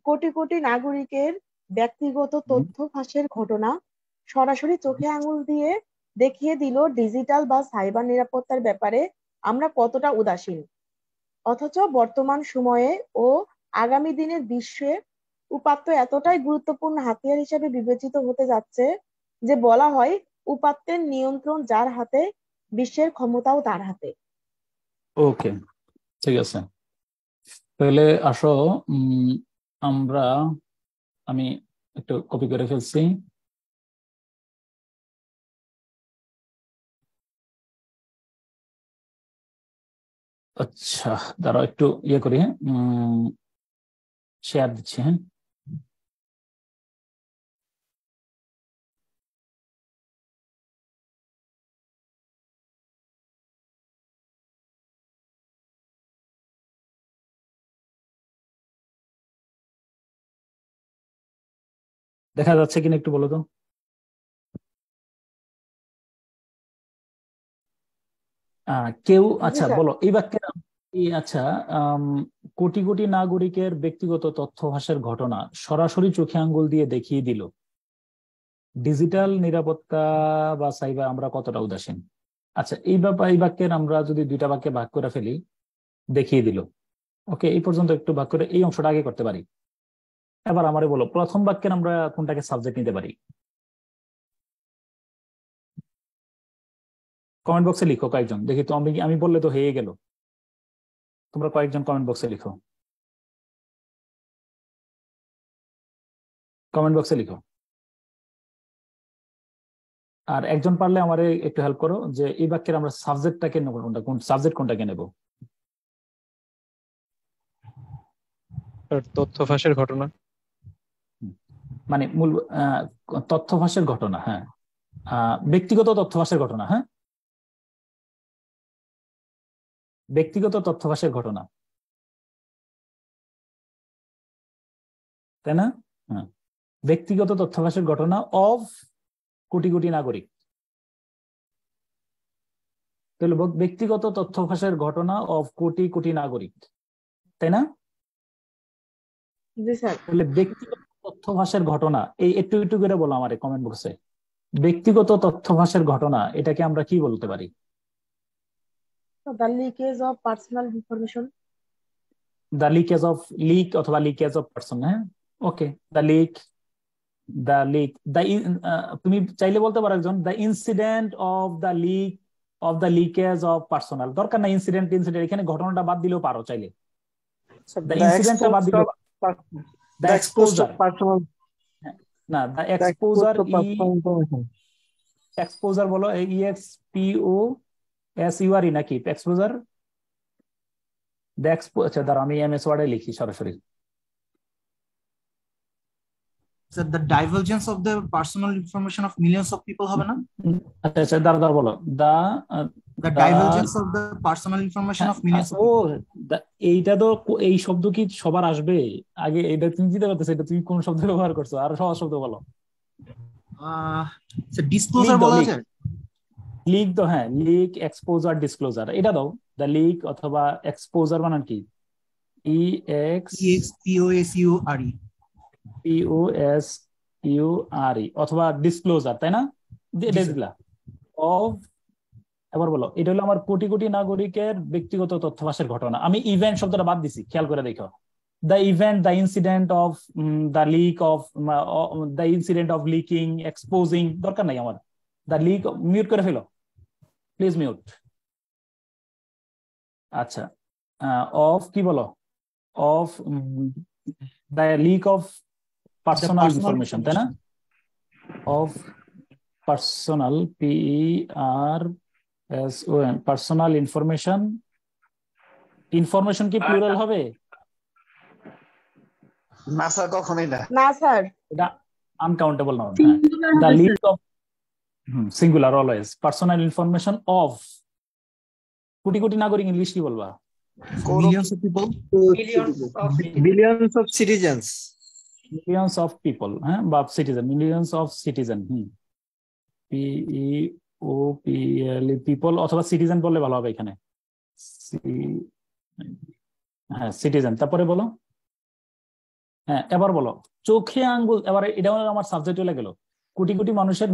কোটি কোটি নাগরিকের ব্যক্তিগত তথ্য ফাঁসের ঘটনা সরাসরি চোখে আঙুল দিয়ে দেখিয়ে দিল ডিজিটাল বা সাইবার নিরাপত্তার ব্যাপারে আমরা কতটা উদাসীন। অথচ বর্তমান সময়ে ও আগামী দিনের বিশ্বে উপাত্ত এতটাই গুরুত্বপূর্ণ হাতিয়ার হিসেবে বিবেচিত হতে যাচ্ছে যে বলা হয় উপাত্তের নিয়ন্ত্রণ যার হাতে, বিশ্বের ক্ষমতাও তার হাতে। ওকে, ঠিক আছে। তাহলে আসো, আমি একটু কপি করে ফেলছি। আচ্ছা দাঁড়াও, একটু ইয়ে করি, হ্যাঁ, শেয়ার দিচ্ছি, হ্যাঁ। দেখা যাচ্ছে কিনা একটু বলো তো। কেউ, আচ্ছা বলো এই বাক্যের, আচ্ছা, কোটি কোটি নাগরিকের ব্যক্তিগত তথ্য ফাঁসের ঘটনা সরাসরি চোখে আঙ্গুল দিয়ে দেখিয়ে দিল ডিজিটাল নিরাপত্তা বা সাইবার আমরা কতটা উদাসীন। আচ্ছা, এই বাক্যের আমরা যদি দুইটা বাক্যে ভাগ করে ফেলি, দেখিয়ে দিল। ওকে, এই পর্যন্ত একটু ভাগ করে এই অংশটা আগে করতে পারি। এবার আমারে বলো, প্রথম বাক্যের আমরা কোনটাকে সাবজেক্ট নিতে পারি? কমেন্ট বক্সে লিখো কয়েকজন, দেখি তো। আমি বললে তো হয়ে গেল, তোমরা কয়েকজন কমেন্ট বক্সে লিখো, কমেন্ট বক্সে লিখো। আর একজন পারলে আমারে একটু হেল্প করো যে এই বাক্যের আমরা সাবজেক্টটাকে নেব কোনটা, কোন সাবজেক্ট কোনটাকে নেব? তথ্য ফাঁসের ঘটনা, মানে মূল তথ্য ফাঁসের ঘটনা, হ্যাঁ, ব্যক্তিগত তথ্য ফাঁসের ঘটনা, হ্যাঁ, ব্যক্তিগত তথ্য ফাঁসের ঘটনা, তাই না? হ্যাঁ, ব্যক্তিগত তথ্য ফাঁসের ঘটনা অফ কোটি কোটি নাগরিক। তাহলে ব্যক্তিগত তথ্য ফাঁসের ঘটনা অফ কোটি কোটি নাগরিক, তাই না? তাহলে ব্যক্তিগত তথ্য ফাঁসের ঘটনা, এই একটু একটু করে বলো আমার কমেন্ট বক্সে। ব্যক্তিগত তথ্য ফাঁসের ঘটনা, এটাকে আমরা কি বলতে পারি? The leakage of personal information. The leakage of leak অথবা লিকেজ অফ পারসন। হ্যাঁ, ওকে, দ্য লিক, তুমি চাইলে বলতে পারো একজন the incident of the leakage of personal. দরকার না ইনসিডেন্ট, এখানে ঘটনাটা বাদ দিলেও পারো চাইলে, দ্য ইনসিডেন্টটা বাদ দিলেও পারো। দ্য এক্সপোজার, না, দ্য এক্সপোজার, এক্সপোজার বলো, EXPOSURE নাকি এক্সপোজার? আচ্ছা দাঁড়া, আমি MS ওয়ার্ডে লিখি সরাসরি। So the divulgence of the personal information of millions of people হবে না? আচ্ছা আচ্ছা, দাঁড়া বলো, The divulgence of the personal information of millions of people. এইটা তো, এই শব্দ কি সবার আসবে? আগে এটা তুমি চিন্তা করতেছো, এটা তুমি কোন শব্দ ব্যবহার করছো? আর সহজ শব্দ বলো। ডিসক্লোজার বলা যায়। লিক তো, হ্যাঁ, লিক, এক্সপোজার, ডিসক্লোজার, এটা দাও। দ্য লিক অথবা এক্সপোজার বানান কি? EXPOSURE অথবা ডিসক্লোজার, তাই না? এটা দিলা। অফ, এবার বলো, এটা হলো আমার কোটি কোটি নাগরিকের ব্যক্তিগত তথ্য ফাঁসের ঘটনা। আমি ইভেন্ট শব্দটা বাদ দিছি, খেয়াল করে দেখো। The event, the incident of the leak of, the incident of leaking, exposing, দরকার নাই আমার। দ্য লিক, মিউট করে ফেলো প্লিজ, মিউট। আচ্ছা, অফ কি বলো? Of the leak of personal information, তাই না? Of personal, PERSON, personal information. Information কি প্লুরাল হবে? না স্যার, কখনোই না। না স্যার, এটা uncountable noun. The leak of, singular always. Personal information of crore crore নাগরিক, ইংলিশ কি বলবা? Millions of people, billions of citizens, millions of people, হ্যাঁ, বা citizen, millions of citizen. PEOPL, people অথবা সিটিজেন বললে ভালো হবে এখানে। হ্যাঁ, সিটিজেন। তারপরে বলো, হ্যাঁ, এবার বলো চোখে আঙ্গুল। এবার এটা আমার সাবজেক্ট হয়ে গেল, কোটি কোটি মানুষের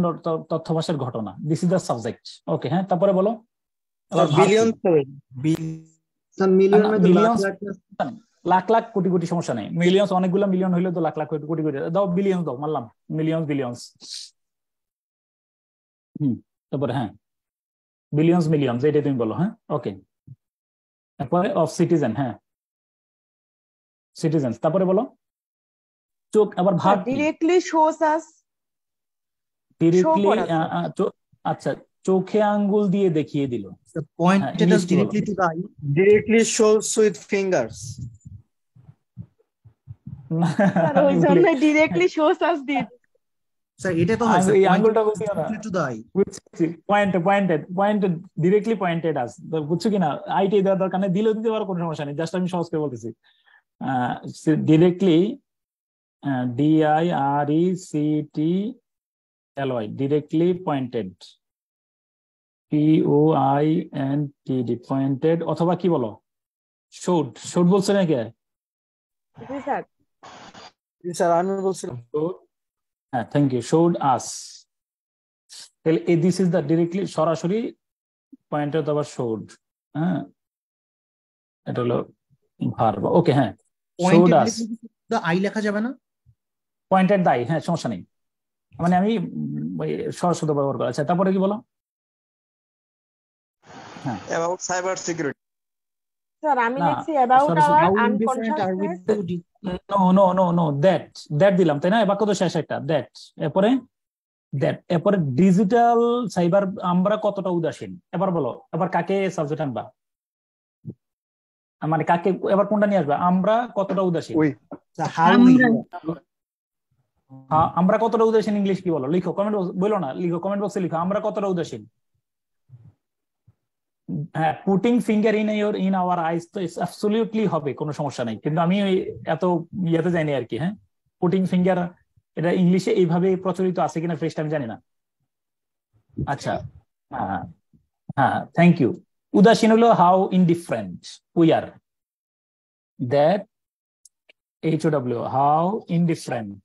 তথ্য ফাঁসের ঘটনা। দিস ইজ দ্য সাবজেক্ট, ওকে। হ্যাঁ, তারপরে বলো, লাখ লাখ কোটি কোটি, সমস্যা নেই। মিলিয়ন্স, অনেকগুলো মিলিয়ন হইলে তো লাখ লাখ কোটি কোটি দাও। বিলিয়ন দাও, মানলাম, বিলিয়ন্স। তারপরে হ্যাঁ, মিলিয়ন্স, এটাই তুমি বলো। হ্যাঁ, ওকে। তারপরে অফ সিটিজেন, হ্যাঁ, সিটিজেন্স। তারপরে বলো চোখ, আবার ভাব ডিরেক্টলি শোস আস, ডিরেক্টলি, আচ্ছা, চোখে আঙ্গুল দিয়ে দেখিয়ে দিল। Pointed us directly to the eye. directly shows with fingers. ওই জন্য ডিরেক্টলি শোস আস দিন। স্যার এটা তো হয়, এই আঙ্গুলটা বুঝিও না, to the eye. Pointed, directly pointed us, বুঝছো কিনা? আইটি দেওয়ার দরকার নেই, দিলেও দিতে পারো, কোনো সমস্যা নেই। জাস্ট আমি সহজ করে বলতেছি। Directly, DIRECTLY, directly pointed, POINTED, pointed. অথবা কি বলো, শোড বলছে নাকি? জি স্যার, জি স্যার, আমি বলছিলাম। হ্যাঁ, থ্যাংক ইউ। শোড আস, তাহলে দিস ইজ দ্য ডিরেক্টলি, সরাসরি পয়েন্টেড অথবা শোড। হ্যাঁ, এটা হলো ভার্ব, ওকে। হ্যাঁ, শোড আস, the eye লেখা যাবে না? পয়েন্টেড দাই, হ্যাঁ, সমস্যা নেই, মানে আমি সহজ শব্দ ব্যবহার করা। আচ্ছা, তারপরে কি বলো? হ্যাঁ, অ্যাবাউট সাইবার সিকিউরিটি। স্যার আমি লিখছি অ্যাবাউট আওয়ার আনকনশিয়াসনেস। নো, দ্যাট দিলাম, তাই না? বাক্য তো শেষ একটা, দ্যাট। এরপরে ডিজিটাল সাইবার, আমরা কতটা উদাসীন। এবার বলো, এবার কাকে সাবজেক্ট আনবা? মানে কাকে, এবার কোনটা নিয়ে আসবে? আমরা কতটা উদাসীন। আমরা কতটা উদাসীন, ইংলিশ কি বলো? লিখো, কমেন্ট বলো না, লিখো, কমেন্ট বক্সে লিখো, আমরা কতটা উদাসীন। হ্যাঁ, putting finger in our eyes, তো অ্যাবসলিউটলি হবে, কোনো সমস্যা নেই, কিন্তু আমি এত ইয়েতে যাইনি আর কি। হ্যাঁ, পুটিং ফিঙ্গার, এটা ইংলিশে এইভাবে প্রচলিত আছে কিনা ফ্রেজটা আমি জানি না। আচ্ছা, হ্যাঁ, থ্যাংক ইউ। উদাসীন হলো how indifferent we are, that HOW, how indifferent,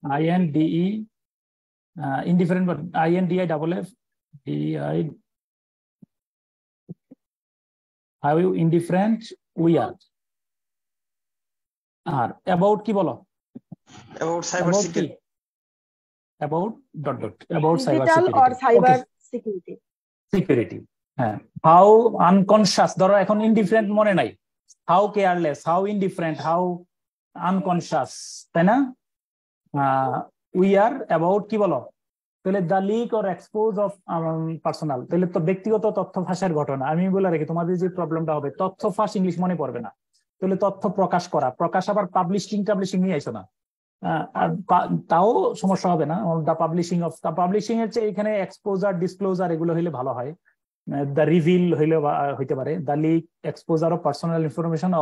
INDE indifferent but INDIFF DI how indifferent we are আর about কি বলো about cyber about security কি about dot dot about cyber digital security or cyber Okay. Security security হ্যাঁ how unconscious ধরো এখন indifferent মনে নাই how careless how indifferent how unconscious তাই না উই আর অ্যাবাউট কি বলো তাহলে the leak or expose of personal তাহলে তো ব্যক্তিগত তথ্য ফাঁসের ঘটনা আমি বলে রাখি তোমাদের যে প্রবলেমটা হবে তথ্য ফাঁস ইংলিশ মনে পড়বে না তাহলে তথ্য প্রকাশ করা প্রকাশ আবার পাবলিশিং নিয়ে আইসো না তাও সমস্যা হবে না দ্য পাবলিশিং এর চেয়ে এখানে এক্সপোজার ডিসক্লোজার এগুলো হইলে ভালো হয় দ্য রিভিল হইলে হইতে পারে the leak exposure of personal information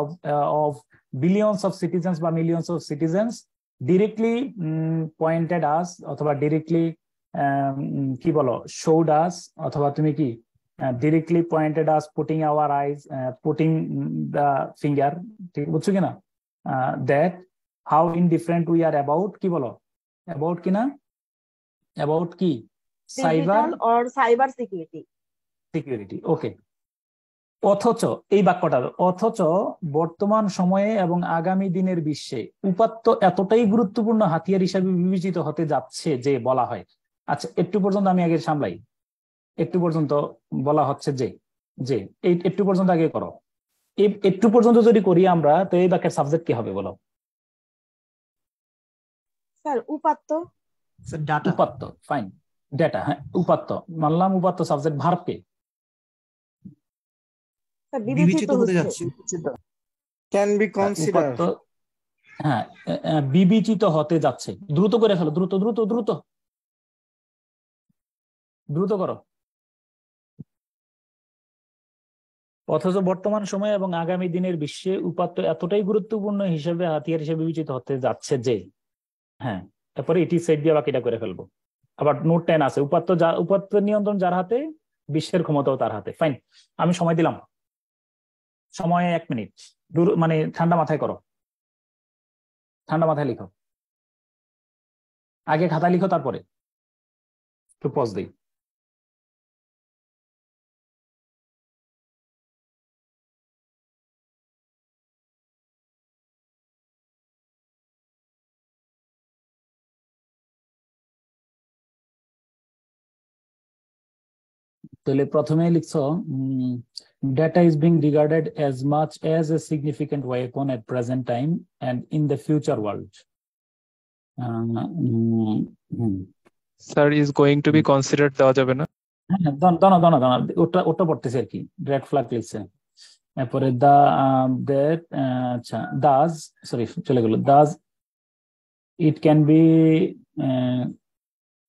of billions of citizens বা millions of citizens directly pointed us অথবা ডিরেক্টলি কি বলো শোড আস অথবা তুমি কি directly pointed us putting our eyes putting the finger ঠিক বুঝছো কিনা that how indifferent we are about কি বলো about কি না about কি ডিজিটাল অর সাইবার সিকিউরিটি ওকে অথচ এই বাক্যটা অথচ বর্তমান সময়ে এবং আগামী দিনের বিশ্বে উপাত্ত এতটাই গুরুত্বপূর্ণ হাতিয়ার হিসেবে বিবেচিত হতে যাচ্ছে যে বলা হয় আচ্ছা একটু পর্যন্ত আমি আগে সামলাই একটু পর্যন্ত বলা হচ্ছে যে এই একটু পর্যন্ত আগে করো এই একটু পর্যন্ত যদি করি আমরা তো এই বাক্যের সাবজেক্ট কি হবে বলো স্যার উপাত্ত ডাটা উপাত্ত ফাইন ডেটা হ্যাঁ উপাত্ত মানলাম উপাত্ত সাবজেক্ট ভার্ব কে স্যার বিবেচিত হতে যাচ্ছে can be considered উপাত্ত হ্যাঁ বিবেচিত হতে যাচ্ছে দ্রুত করে ফেলো দ্রুত দ্রুত দ্রুত দ্রুত করো অথচ বর্তমান সময়ে এবং আগামী দিনের বিশ্বে উপাত্ত এতটাই গুরুত্বপূর্ণ হিসেবে হাতিয়ার হিসেবে বিবেচিত হতে যাচ্ছে যে হ্যাঁ তারপরে এটি সেট দিয়ে বাকিটা করে ফেলবো আবার নোট 10 আছে উপাত্ত নিয়ন্ত্রণ যার হাতে বিশ্বের ক্ষমতাও তার হাতে ফাইন আমি সময় দিলাম সময় 1 মিনিট মানে ঠান্ডা মাথায় করো ঠান্ডা মাথায় লিখো আগে খাতায় লিখো তারপরে একটু পজ দিই তাহলে প্রথমে লিখছো data is being regarded as much as a significant weapon at present time and in the future world Sir, is going to be considered দেওয়া যাবে না দানা ওটা পড়তেছে আর কি রেড ফ্ল্যাগ লিখছে তারপরে that আচ্ছা does সরি চলে গেল does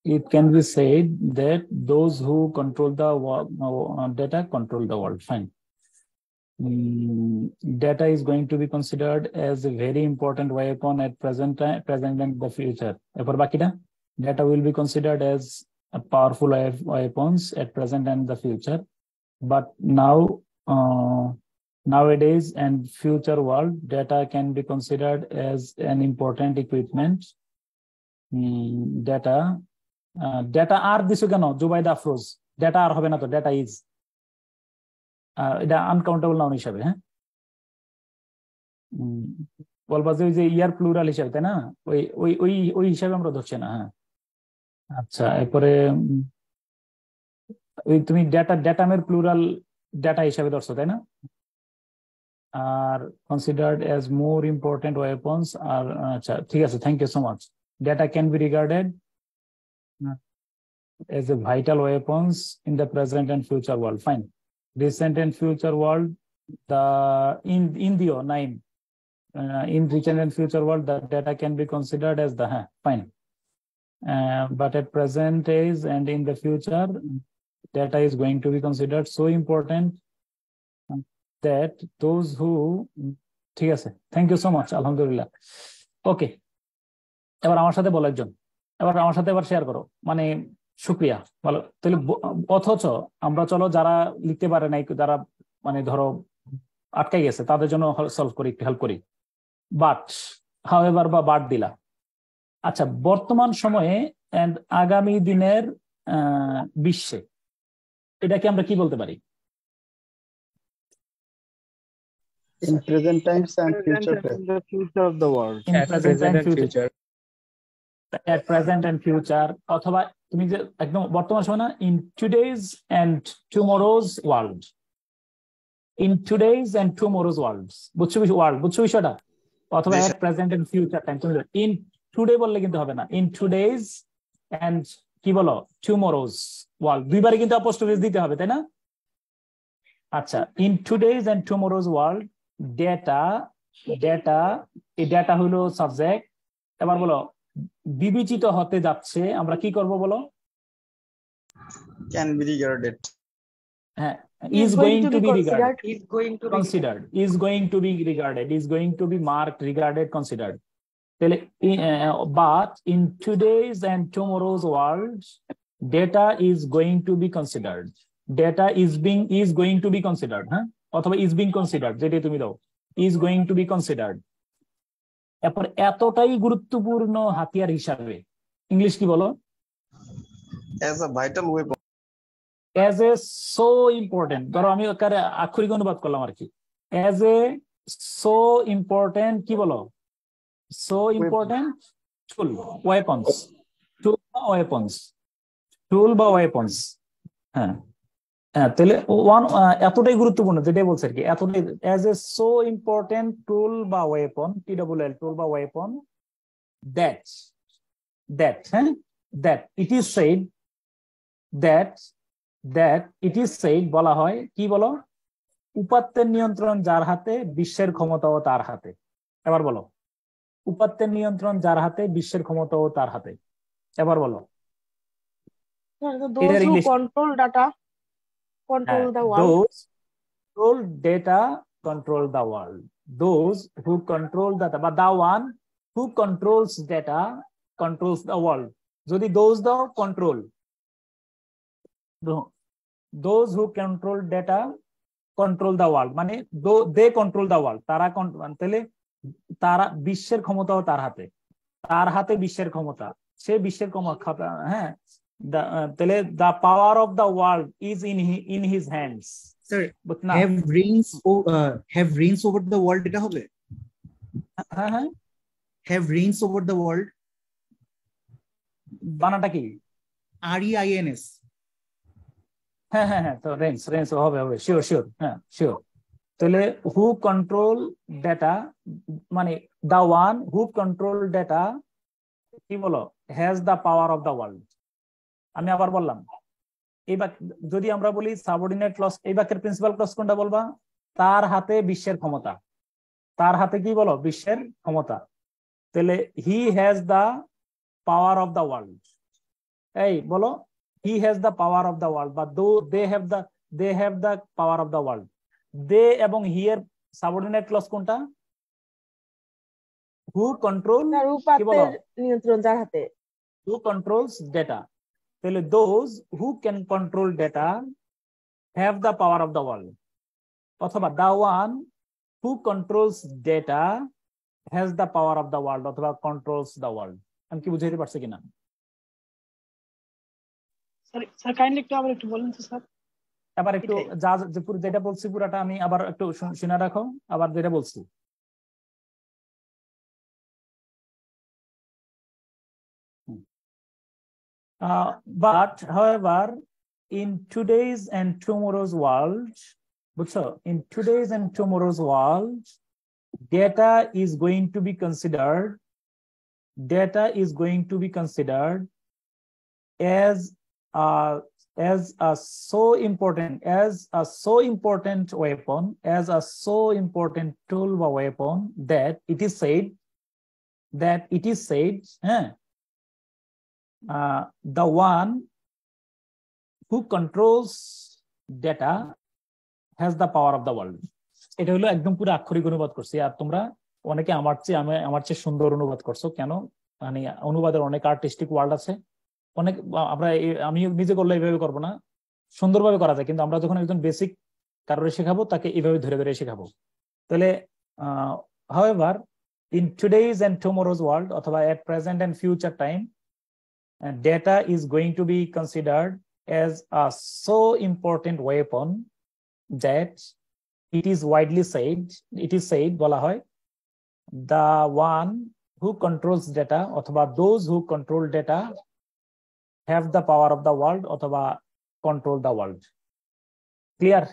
it can be said that those who control the data control the world. Fine. Data is going to be considered as a very important weapon at present and the future. Data will be considered as a powerful weapons at present and the future. But now, nowadays and future world, data can be considered as an important equipment. Data আর দিছো কেন Zubaida Afroz data আর হবে না তো data is এটা uncountable noun হিসাবে হ্যাঁ বলবা যে ওই যে ইয়ার প্লুরাল হিসাবে তাই না ওই হিসাবে আমরা ধরছি না হ্যাঁ আচ্ছা এরপরে ওই তুমি ডেটামের প্লুরাল ডেটা হিসাবে ধরছো তাই না আর considered as more important weapons are আচ্ছা ঠিক আছে thank you so much data can be regarded as a vital weapons in the present and future world. Fine. Recent and future world, in the 9 in recent and future world, the data can be considered as the fine. But at present age and in the future, data is going to be considered so important that those who ঠিক আছে thank you so much alhamdulillah okay এবার আমার সাথে বলো একজন এবার আমার সাথে এবার শেয়ার করো মানে শুকরিয়া ভালো তাহলে অথচ আমরা চলো যারা লিখতে পারে নাই যারা মানে ধরো আটকাই গেছে তাদের জন্য সলভ করি একটু হেল্প করি বাট হাউএভার বা বাট দিলা আচ্ছা, বর্তমান সময়ে এন্ড আগামী দিনের বিশ্বে এটাকে আমরা কি বলতে পারি? In present times and future. The future of the world. In present and and future. At present and future, অথবা তুমি যে একদম বর্তমান সময় না, in today's and tomorrow's world. In today's and tomorrow's worlds. বুঝছো বিষয়টা? অথবা at present and future time. তুমি in today বললে কিন্তু হবে না, in today's and কি বলো tomorrow's world, দুইবারই কিন্তু অ্যাপোস্ট্রোফিস দিতে হবে, তাই না? আচ্ছা, in today's and tomorrow's world, data এই ডেটা হলো সাবজেক্ট। এবার বলো বিবেচিত হতে যাচ্ছে, আমরা কি করব বলো? Can be regarded. হ্যাঁ, is going to be regarded, is going to be considered, is going to be regarded, is going to be marked, regarded, considered. তাহলে but in today's and tomorrow's world, data is going to be considered, data is going to be considered, হ্যাঁ, অথবা is being considered, যেটা তুমি দাও, is going to be considered। এরপর এতটাই গুরুত্বপূর্ণ হাতিয়ার হিসাবে ইংলিশ কি বলো? As a vital weapon. As a so important, ধরো আমি আক্ষরিক অনুবাদ করলাম আর কি, as a so important কি বলো? So important tool, weapons, tool বা weapons, হ্যাঁ তাহলে এতটাই গুরুত্বপূর্ণ যেটা বলছে আর কি, এতটাই as a so important tool বা weapon, TWL tool বা weapon, that হ্যাঁ that it is said, that it is said বলা হয়, কি বলো? উপাত্তের নিয়ন্ত্রণ যার হাতে, বিশ্বের ক্ষমতাও তার হাতে। এবার বলো উপাত্তের নিয়ন্ত্রণ যার হাতে, বিশ্বের ক্ষমতাও তার হাতে। এবার বলো those who control data control the world. Those control data control the world. Those who control data, but the one who controls data controls the world. যদি those দাও control, those who control data control the world, মানে they control the world, তারা তাহলে তারা বিশ্বের ক্ষমতাও তার হাতে, তার হাতে বিশ্বের ক্ষমতা, সে বিশ্বের ক্ষমতা, হ্যাঁ তাহলে the power of the world is in his hands. Sir, but now have reigns over the world, এটা হবে? হ্যাঁ have reigns over the world, বানাটা কি? REINS। হ্যাঁ তো reigns হবে sure, হ্যাঁ sure। তাহলে who control data মানে the one who control data কি বলো? has the power of the world। আমি আবার বললাম, এই যদি আমরা বলি সাবঅর্ডিনেট ক্লজ, এই বাক্যের প্রিন্সিপাল ক্লজ কোনটা বলবা? তার হাতে বিশ্বের ক্ষমতা, তার হাতে কি বলো? বিশ্বের ক্ষমতা। তাহলে he has the power of the world, এই বলো he has the power of the world, but though they have the power of the world, they এবং he এর সাবঅর্ডিনেট ক্লজ কোনটা? who control কি বলো? নিয়ন্ত্রণ যার হাতে, who controls data, তাহলে those who can control data have the power of the world, অথবা the one who controls data has the power of the world, অথবা controls the world। আমি কি বুঝাইতে পারছি কিনা? স্যার কাইন্ডলি একটু আবার একটু বলুন তো স্যার। আবার একটু যেটা বলছি পুরাটা আমি আবার একটু শুনে রাখো, আবার যেটা বলছি। But however, in today's and tomorrow's world, in today's and tomorrow's world, data is going to be considered as a so important weapon, as a so important tool or weapon, that it is said the one who controls data has the power of the world। এটা হলো একদম পুরো আক্ষরিক অনুবাদ করছি, আর তোমরা অনেকে আমার চেয়ে সুন্দর অনুবাদ করছো। কেন? মানে অনুবাদের অনেক আর্টিস্টিক ওয়ার্ড আছে, অনেক আমি নিজে করলে এইভাবে করবো না, সুন্দরভাবে করা যায়, কিন্তু আমরা যখন একজন বেসিক কারোর শেখাবো তাকে এইভাবে ধরে ধরে শেখাবো। তাহলে however, in today's and tomorrow's world অথবা at present and future time, data is going to be considered as a so important weapon that it is said বলা হয় the one who controls data অথবা those who control data have the power of the world অথবা control the world. Clear?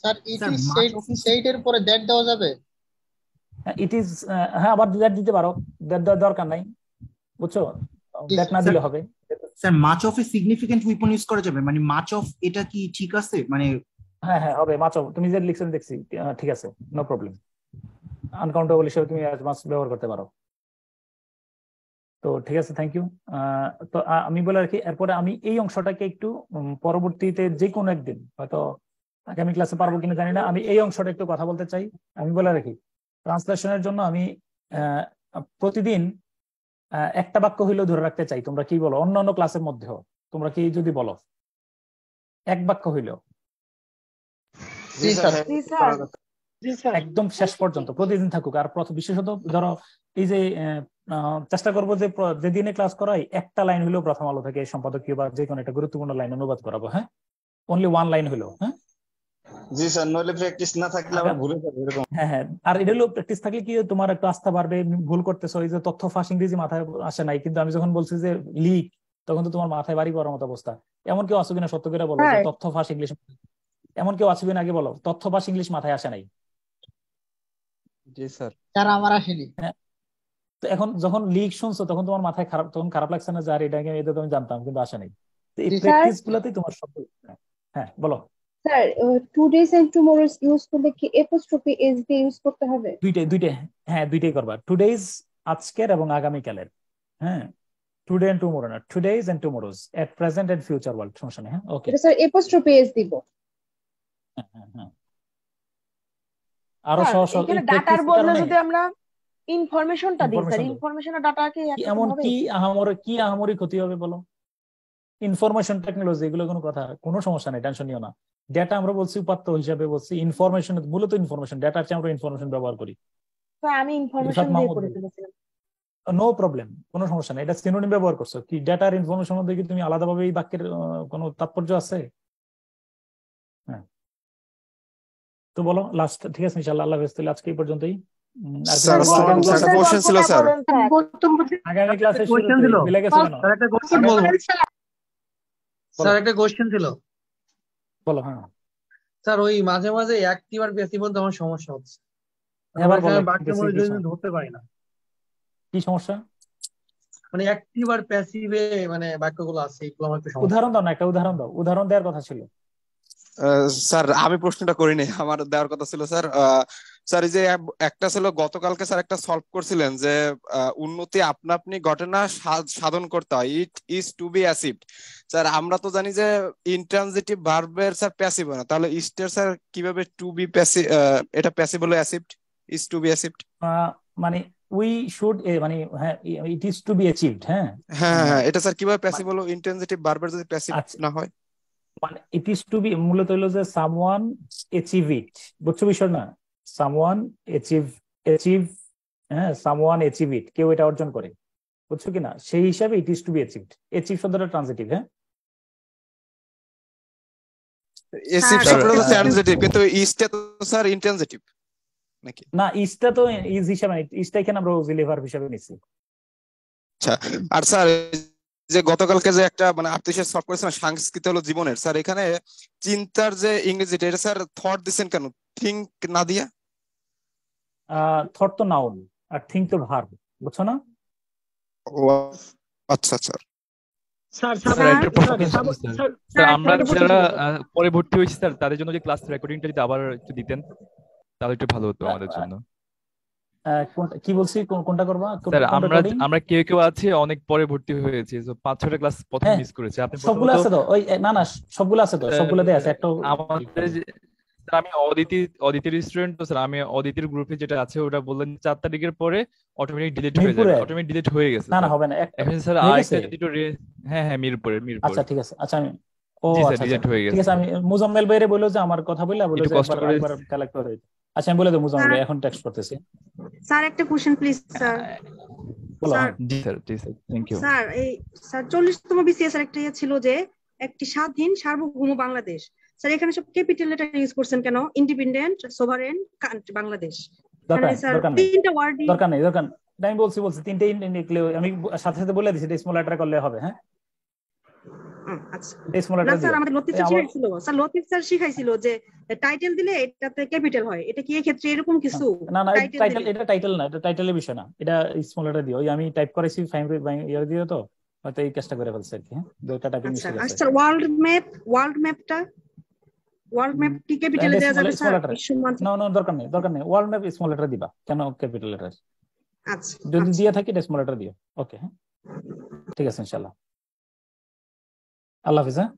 Sir it is said এর পরে that দেওয়া যাবে? It is হ্যাঁ, আবার দ্যাট দিতে পারো, দ্যাট দরকার নাই, বুঝছো? দ্যাট না দিলে হবে। Sir much of a significant weapon use করা যাবে, মানে মাচ অফ এটা কি ঠিক আছে? মানে হ্যাঁ হ্যাঁ হবে, মাচ অফ তুমি যে লিখছেন দেখছি, ঠিক আছে, নো প্রবলেম। আনকাউন্টেবল হিসেবে তুমি অ্যাজ মাচ ব্যবহার করতে পারো। তো ঠিক আছে, থ্যাংক ইউ। তো আমি বলে রাখি, এরপরে আমি এই অংশটাকে একটু পরবর্তীতে যে কোনো একদিন, হয়তো আগামী ক্লাসে পারবো কিনা জানি না, আমি এই অংশটা একটু কথা বলতে চাই। আমি বলে রাখি, ট্রান্সলেশনের জন্য আমি প্রতিদিন একটা বাক্য হইলেও ধরে রাখতে চাই। তোমরা কি বলো? অন্য অন্য ক্লাসের মধ্যেও তোমরা কি যদি বলো এক বাক্য হইলেও, একদম শেষ পর্যন্ত প্রতিদিন থাকুক। আর বিশেষত ধরো এই যে চেষ্টা করবো যে যেদিনে ক্লাস করাই একটা লাইন হইলেও প্রথম আলো থেকে সম্পাদকীয় বা যে কোনো একটা গুরুত্বপূর্ণ লাইন অনুবাদ করাবো। হ্যাঁ, অনলি ওয়ান লাইন হইলেও। হ্যাঁ জি স্যার, নইলে প্র্যাকটিস না থাকলে আবার ভুলে যাবে এরকম। হ্যাঁ হ্যাঁ, আর এটা হলো প্র্যাকটিস থাকলে কি তোমার একটু আস্থা বাড়বে। ভুল করতেছো, এই যে তথ্য ফাঁস ইংরেজি মাথায় আসে নাই, কিন্তু আমি যখন বলছি যে লিক, তখন তো তোমার মাথায় বাড়ি পড়ার মতো অবস্থা। এমন কেউ আসবে না, সত্য করে বলো যে তথ্য ফাঁস ইংলিশ, এমন কেউ আসবে না? আগে বলো, তথ্য ফাঁস ইংলিশ মাথায় আসে নাই? জি স্যার। স্যার আমার আসেনি। হ্যাঁ, তো এখন যখন লিক শুনছো তখন তোমার মাথায় তখন খারাপ লাগছে না যে আর এটা তো আমি জানতাম কিন্তু আসে নাই? এই প্র্যাকটিস গুলাতেই তোমার সব। হ্যাঁ বলো sir, today's and tomorrow's use করলে কি এপোস্ট্রফি এস দিয়ে ইউজ করতে হবে? দুইটাই হ্যাঁ, দুইটাই করবা। টুডেজ আজকের এবং আগামীকালের। হ্যাঁ, টুডে এন্ড টুমরো না, today's and tomorrow's, at present and future world. সমস্যা নেই। হ্যাঁ ওকে স্যার, এপোস্ট্রফি এস দিব। হ্যাঁ আরো সহজ এখানে ডাটার বদলে যদি আমরা ইনফরমেশনটা দিই স্যার, ইনফরমেশন আর ডাটা কি এমন কি আহামরি ক্ষতি হবে বলো? ইনফরমেশন টেকনোলজি, এগুলো কোনো সমস্যা নেই, টেনশন নিও না। ডেটা আমরা বলছি উপাত্ত হিসাবে বলছি, ইনফরমেশন মূলত ইনফরমেশন, ডেটার চেয়ে আমরা ইনফরমেশন ব্যবহার করি। তো আমি ইনফরমেশন দিয়ে করে ফেলেছিলাম। নো প্রবলেম, কোনো সমস্যা নেই। এটা সিনোনিম ব্যবহার করছো কি? ডেটা আর ইনফরমেশন মধ্যে কি তুমি আলাদাভাবে এই বাক্যের কোনো তাৎপর্য আছে? হ্যাঁ, তো বলো লাস্ট। ঠিক আছে, ইনশাআল্লাহ। আল্লাহ হাফেজ। তাহলে আজকে এই পর্যন্তই। আগামী ক্লাসে মিলে গেছে কেন? স্যার একটা কোশ্চেন ছিল। বলো। হ্যাঁ স্যার, ওই মাঝে মাঝে অ্যাক্টিভ আর প্যাসিভ বলতে আমার সমস্যা হচ্ছে, বাক্যের মধ্যে যদি ধরতে পারি না। কি সমস্যা? মানে অ্যাক্টিভ আর প্যাসিভে মানে বাক্যগুলো আছে, এগুলো আমার একটু সমস্যা। উদাহরণ দাও না, একটা উদাহরণ দাও। উদাহরণ দেওয়ার কথা ছিল। স্যার আমি প্রশ্নটা করিনি, আমার দেওয়ার কথা ছিল স্যার। স্যার এই যে একটা ছিল গতকালকে স্যার একটা সলভ করছিলেন যে উন্নতি আপনা আপনি ঘটনা সাধন করতে হয়, it is to be achieved. Sir আমরা তো জানি যে ইনট্রানজিটিভ ভার্বের স্যার প্যাসিভ হয় না, তাহলে ইস্টের স্যার কিভাবে টু বি প্যাসিভ, এটা প্যাসিভ হলো achieved, is to be achieved? মানে উই শুড, মানে হ্যাঁ it is to be achieved. হ্যাঁ হ্যাঁ, এটা স্যার কিভাবে প্যাসিভ হলো ইনট্রানজিটিভ ভার্বের যদি প্যাসিভ না হয়? মানে ইট ইজ টু বি মূলত হলো যে সামওয়ান অ্যাচিভ ইট, বুঝছো বিষয় না? সামওয়ান অ্যাচিভ, হ্যাঁ সামওয়ান অ্যাচিভ ইট, কেউ এটা অর্জন করে, বুঝছো কিনা? সেই হিসাবে it is to be achieved. Achieve শব্দটা ট্রানজিটিভ। হ্যাঁ অ্যাচিভ শব্দটা তো ট্রানজিটিভ, কিন্তু ইজটা তো স্যার ইনট্রানজিটিভ নাকি? না, ইজটা তো ইজ হিসাবে, ইজটা এখানে আমরা অক্সিলারি ভার্ব হিসাবে নিচ্ছি। আচ্ছা, আর স্যার যে গতকালকে যে একটা মানে আর্টিফিশিয়াল সলভ করেছেন সংস্কৃত হলো জীবনের, স্যার এখানে চিন্তার যে ইংরেজিটা, এটা স্যার থট দিবেন কেন, থিংক না দিয়া? থট তো নাউন আর থিংক তো ভার্ব, বুঝছো না? ও আচ্ছা আচ্ছা। আমরা যারা পরে ভর্তি হয়েছি স্যার, তাদের জন্য যে ক্লাস রেকর্ডিংটা যদি আবার একটু দিতেন তাহলে একটু ভালো হতো আমাদের জন্য। কি বলছি, কোনটা করবা? স্যার আমরা কেউ আছি অনেক পরে ভর্তি হয়েছে, 5-6টা ক্লাস প্রথম মিস করেছে। আপনি সবগুলো আছে তো? ওই না সবগুলো আছে তো, সবগুলোতে আছে। একটা আমাদের আমি অদিতির স্টুডেন্ট তো স্যার, আমি অদিতির গ্রুপে যেটা আছে ওটা বললেন 4 তারিখের পরে অটোমেটিক ডিলিট হয়ে যাবে। অটোমেটিক ডিলিট হয়ে গেছে। না হবে না এখন স্যার আরেকটা যদি হ্যাঁ মিরপুরে। আচ্ছা ঠিক আছে। আচ্ছা আমি ও জি স্যার আচ্ছা রিজেক্ট হয়ে ঠিক গেছে। আছে, আমি মুজাম্মেল ভাইরে বললো যে আমার কথা বলে একটু কষ্ট করে একবার কালেক্ট করে দিতে। আচ্ছা আমি বলে দেবো মুজাম্মেল ভাই, এখন টেক্সট করতেছি। স্যার একটা কোশ্চেন প্লিজ স্যার। বলো। স্যার জি স্যার থ্যাংক ইউ। স্যার এই স্যার 40তম বিসিএস এর একটা ইয়ে ছিল যে একটি স্বাধীন সার্বভৌম বাংলাদেশ। স্যার এখানে সব ক্যাপিটাল লেটার ইউজ করছেন কেন? Independent, sovereign country Bangladesh. মানে স্যার তিনটা ওয়ার্ড দরকার নেই আমি বলছি তিনটে আমি সাথে সাথে বলে দিছি, স্মল লেটার করলে হবে। হ্যাঁ আচ্ছা না স্যার, আমাদের লতিফ স্যার শিখাইছিল, স্যার লতিফ স্যার শিখাইছিল যে টাইটেল দিলে এটাতে ক্যাপিটাল হয়। এটা কি এই ক্ষেত্রে এরকম কিছু? না টাইটেল, এটা টাইটেল না, এটা টাইটেলের বিষয় না, এটা স্মল লেটার দিও। আমি টাইপ করেছি ফাইন ইয়ার দিও, তো হয়তো এই কাজটা করে ফেলছে আর কি। হ্যাঁ দুটো টাইপিং মিস্টেক আছে। আচ্ছা ওয়ার্ল্ড ম্যাপ কি ক্যাপিটালে দেওয়া যাবে স্যার? না দরকার নেই ওয়ার্ল্ড ম্যাপ স্মল লেটার দিবা, কেন ক্যাপিটাল লেটার? আচ্ছা যদি দিয়ে থাকি এটা স্মল লেটার দিও। ওকে হ্যাঁ ঠিক আছে ইনশাআল্লাহ। আল্লাহ হাফেজ। হ্যাঁ